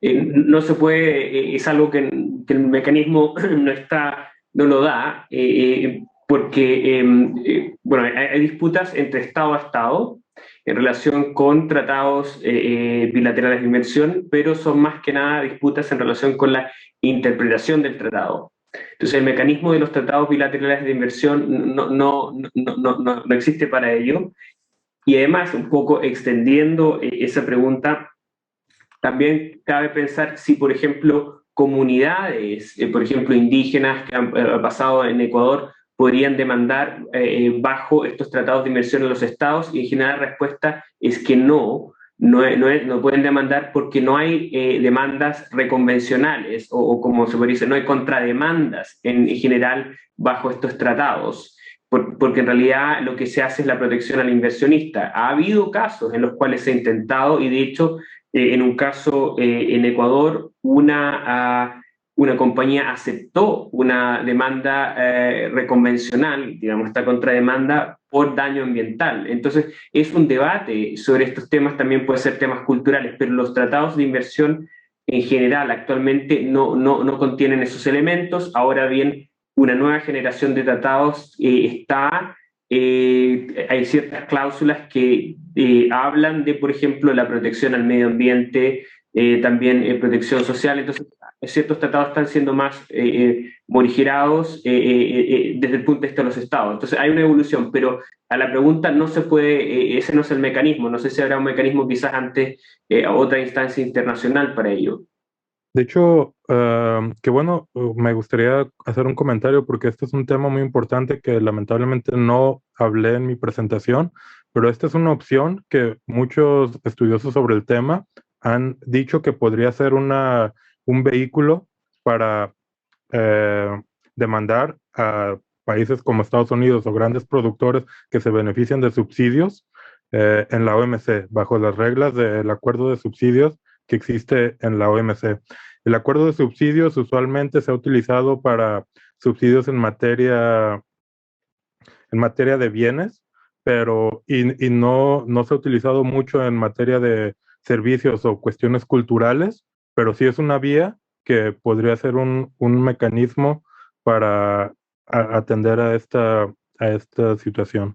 no se puede, es algo que el mecanismo no lo da, porque bueno, hay disputas entre Estado a Estado en relación con tratados bilaterales de inversión, pero son más que nada disputas en relación con la interpretación del tratado. Entonces, el mecanismo de los tratados bilaterales de inversión no existe para ello. Y además, un poco extendiendo esa pregunta, también cabe pensar si, por ejemplo, comunidades, por ejemplo, indígenas que han pasado en Ecuador, podrían demandar bajo estos tratados de inversión en los estados, y en general la respuesta es que no pueden demandar porque no hay demandas reconvencionales o como se dice, no hay contrademandas en general bajo estos tratados. Porque en realidad lo que se hace es la protección al inversionista. Ha habido casos en los cuales se ha intentado, y de hecho, en un caso en Ecuador, una compañía aceptó una demanda reconvencional, digamos, esta contrademanda por daño ambiental. Entonces, es un debate sobre estos temas, también puede ser temas culturales, pero los tratados de inversión en general actualmente no contienen esos elementos. Ahora bien, una nueva generación de tratados hay ciertas cláusulas que hablan de, por ejemplo, la protección al medio ambiente, también protección social. Entonces, ciertos tratados están siendo más morigerados desde el punto de vista de los estados. Entonces, hay una evolución, pero a la pregunta no se puede, ese no es el mecanismo. No sé si habrá un mecanismo quizás ante otra instancia internacional para ello. De hecho, que bueno, me gustaría hacer un comentario porque este es un tema muy importante que lamentablemente no hablé en mi presentación, pero esta es una opción que muchos estudiosos sobre el tema han dicho que podría ser un vehículo para demandar a países como Estados Unidos o grandes productores que se benefician de subsidios en la OMC, bajo las reglas del acuerdo de subsidios que existe en la OMC. El acuerdo de subsidios usualmente se ha utilizado para subsidios en materia de bienes, pero no se ha utilizado mucho en materia de servicios o cuestiones culturales, pero sí es una vía que podría ser un mecanismo para atender a esta situación.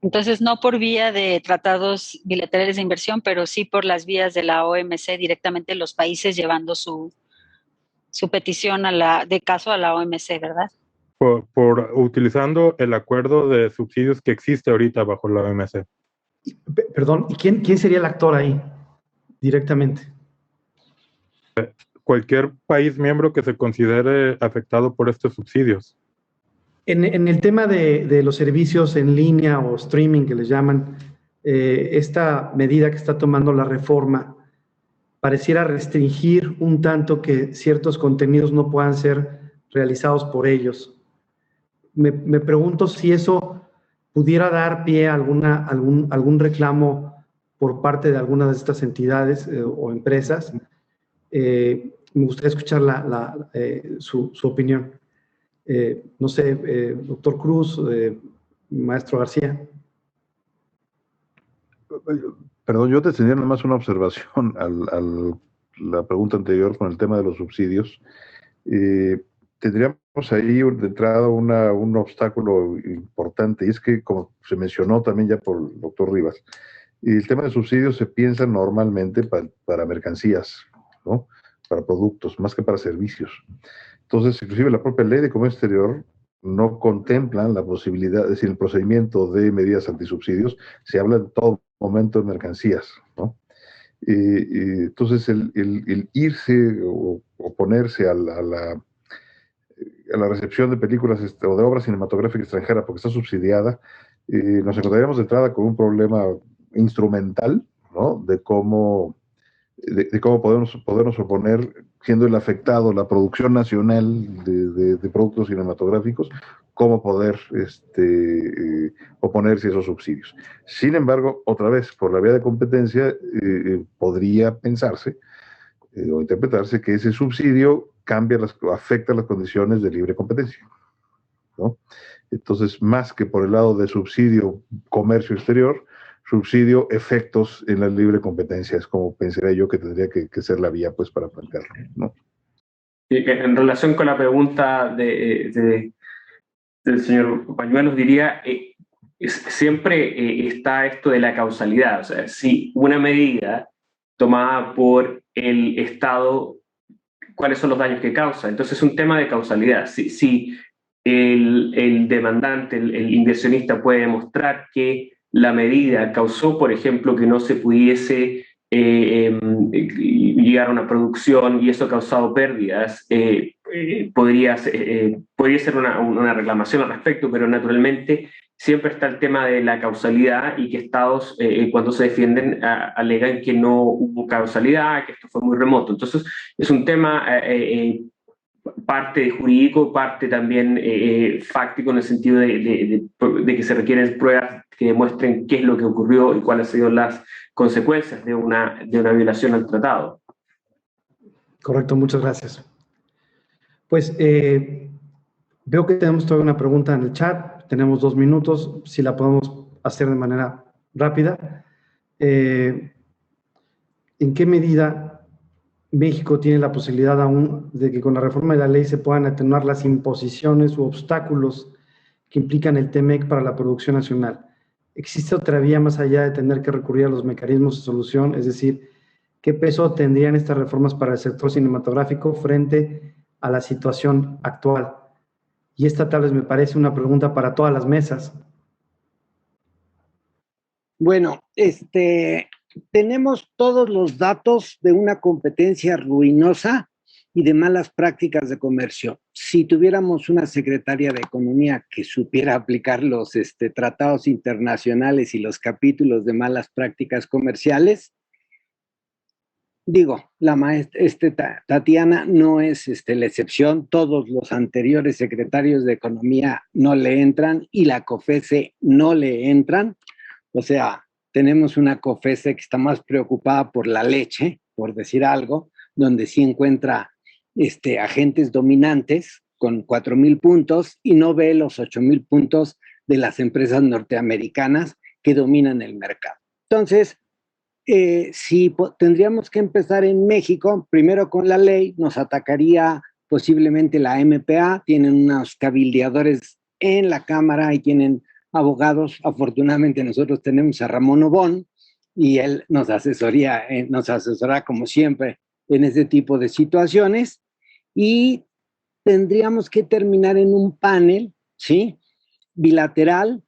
Entonces, no por vía de tratados bilaterales de inversión, pero sí por las vías de la OMC, directamente los países llevando su petición de caso a la OMC, ¿verdad? Por utilizando el acuerdo de subsidios que existe ahorita bajo la OMC. Perdón, ¿y quién sería el actor ahí directamente? Cualquier país miembro que se considere afectado por estos subsidios. En el tema de los servicios en línea o streaming que les llaman, esta medida que está tomando la reforma pareciera restringir un tanto que ciertos contenidos no puedan ser realizados por ellos. Me pregunto si eso pudiera dar pie a algún reclamo por parte de alguna de estas entidades o empresas. Me gustaría escuchar su opinión. No sé, doctor Cruz, maestro García. Perdón, yo te tenía nada más una observación a la pregunta anterior con el tema de los subsidios. Tendríamos ahí de entrada un obstáculo importante, y es que, como se mencionó también ya por el doctor Rivas, el tema de subsidios se piensa normalmente para mercancías, ¿no? Para productos, más que para servicios. Entonces, inclusive la propia Ley de Comercio Exterior no contempla la posibilidad, es decir, el procedimiento de medidas antisubsidios, se habla en todo momento de mercancías, ¿no? Entonces, el irse o oponerse a la recepción de películas o de obras cinematográficas extranjeras porque está subsidiada, nos encontraríamos de entrada con un problema instrumental, ¿no? De cómo podernos oponer, siendo el afectado la producción nacional de productos cinematográficos, cómo poder oponerse a esos subsidios. Sin embargo, otra vez, por la vía de competencia, podría pensarse o interpretarse que ese subsidio afecta las condiciones de libre competencia, ¿no? Entonces, más que por el lado de subsidio comercio exterior, subsidio efectos en la libre competencia, es como pensaría yo que tendría que ser la vía, pues, para plantearlo, ¿no? En relación con la pregunta del señor Pañuelos, diría, siempre está esto de la causalidad. O sea, si una medida tomada por el Estado, ¿cuáles son los daños que causa? Entonces es un tema de causalidad. Si el demandante, el inversionista puede demostrar que la medida causó, por ejemplo, que no se pudiese llegar a una producción y eso ha causado pérdidas, podría ser una reclamación al respecto, pero naturalmente siempre está el tema de la causalidad y que estados, cuando se defienden, alegan que no hubo causalidad, que esto fue muy remoto. Entonces, es un tema parte jurídico, parte también fáctico, en el sentido de que se requieren pruebas que demuestren qué es lo que ocurrió y cuáles han sido las consecuencias de una violación al tratado. Correcto, muchas gracias. Pues veo que tenemos todavía una pregunta en el chat, tenemos 2 minutos, si la podemos hacer de manera rápida. ¿En qué medida México tiene la posibilidad aún de que con la reforma de la ley se puedan atenuar las imposiciones u obstáculos que implican el TEMEC para la producción nacional? ¿Existe otra vía más allá de tener que recurrir a los mecanismos de solución? Es decir, ¿qué peso tendrían estas reformas para el sector cinematográfico frente a la situación actual? Y esta tal vez me parece una pregunta para todas las mesas. Bueno, tenemos todos los datos de una competencia ruinosa y de malas prácticas de comercio. Si tuviéramos una secretaria de Economía que supiera aplicar los tratados internacionales y los capítulos de malas prácticas comerciales, digo, la maestra Tatiana no es la excepción, todos los anteriores secretarios de Economía no le entran y la COFESE no le entran. O sea, tenemos una COFESE que está más preocupada por la leche, por decir algo, donde sí encuentra agentes dominantes con 4,000 puntos y no ve los 8,000 puntos de las empresas norteamericanas que dominan el mercado. Entonces, si tendríamos que empezar en México, primero con la ley, nos atacaría posiblemente la MPA, tienen unos cabildeadores en la Cámara y tienen abogados. Afortunadamente nosotros tenemos a Ramón Obón y él nos asesora como siempre en ese tipo de situaciones, y tendríamos que terminar en un panel, ¿sí?, bilateral,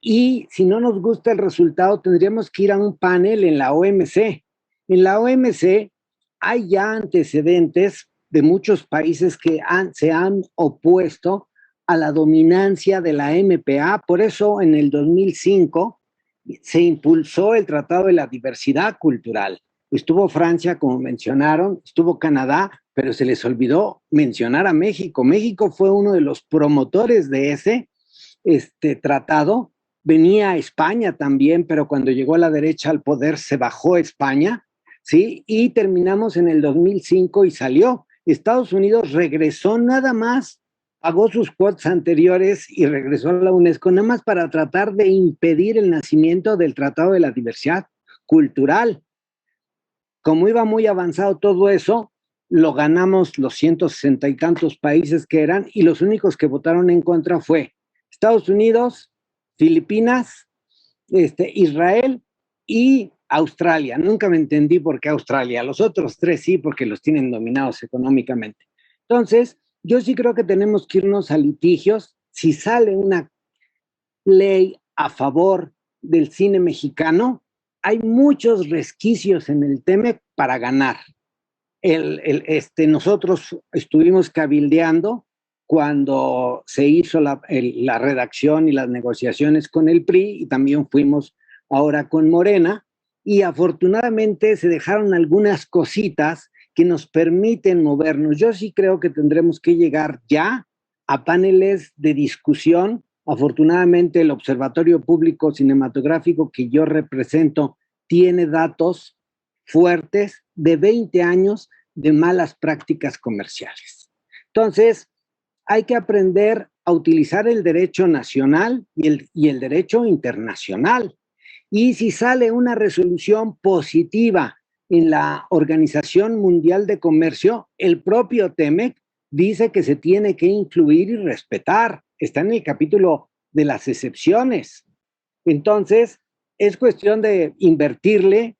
y si no nos gusta el resultado tendríamos que ir a un panel en la OMC. En la OMC hay ya antecedentes de muchos países que se han opuesto a la dominancia de la MPA. Por eso en el 2005 se impulsó el Tratado de la Diversidad Cultural. estuvo Francia, como mencionaron, estuvo Canadá, pero se les olvidó mencionar a México. México fue uno de los promotores de ese tratado. Venía España también, pero cuando llegó la derecha al poder se bajó España, ¿sí? Y terminamos en el 2005 y salió. Estados Unidos regresó nada más, pagó sus cuotas anteriores y regresó a la UNESCO nada más para tratar de impedir el nacimiento del Tratado de la Diversidad Cultural. Como iba muy avanzado todo eso, lo ganamos los 160 y tantos países que eran, y los únicos que votaron en contra fue Estados Unidos, Filipinas, Israel y Australia. Nunca me entendí por qué Australia. Los otros tres sí, porque los tienen dominados económicamente. Entonces, yo sí creo que tenemos que irnos a litigios. Si sale una ley a favor del cine mexicano, hay muchos resquicios en el tema para ganar. Nosotros estuvimos cabildeando cuando se hizo la redacción y las negociaciones con el PRI, y también fuimos ahora con Morena, y afortunadamente se dejaron algunas cositas que nos permiten movernos. Yo sí creo que tendremos que llegar ya a paneles de discusión. Afortunadamente el Observatorio Público Cinematográfico que yo represento tiene datos fuertes de 20 años de malas prácticas comerciales. Entonces, hay que aprender a utilizar el derecho nacional y el derecho internacional. Y si sale una resolución positiva en la Organización Mundial de Comercio, el propio TEMEC dice que se tiene que incluir y respetar. Está en el capítulo de las excepciones. Entonces, es cuestión de invertirle.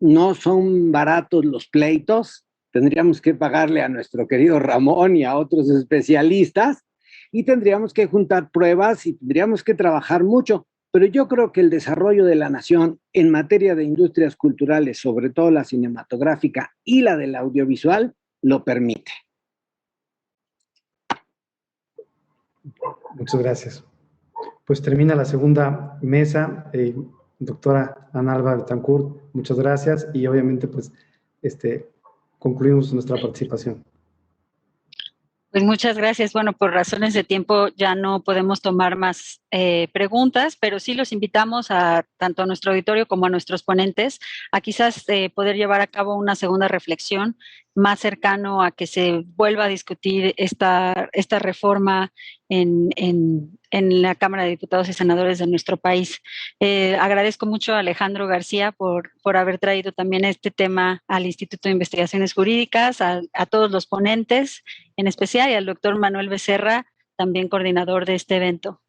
No son baratos los pleitos. Tendríamos que pagarle a nuestro querido Ramón y a otros especialistas, y tendríamos que juntar pruebas y tendríamos que trabajar mucho. Pero yo creo que el desarrollo de la nación en materia de industrias culturales, sobre todo la cinematográfica y la del audiovisual, lo permite. Muchas gracias. Pues termina la segunda mesa. Doctora Ana Alba Betancourt, muchas gracias, y obviamente pues concluimos nuestra participación. Pues muchas gracias. Bueno, por razones de tiempo ya no podemos tomar más preguntas, pero sí los invitamos a tanto a nuestro auditorio como a nuestros ponentes a quizás poder llevar a cabo una segunda reflexión más cercano a que se vuelva a discutir esta reforma en la Cámara de Diputados y Senadores de nuestro país. Agradezco mucho a Alejandro García por haber traído también este tema al Instituto de Investigaciones Jurídicas, a todos los ponentes en especial, y al doctor Manuel Becerra, también coordinador de este evento.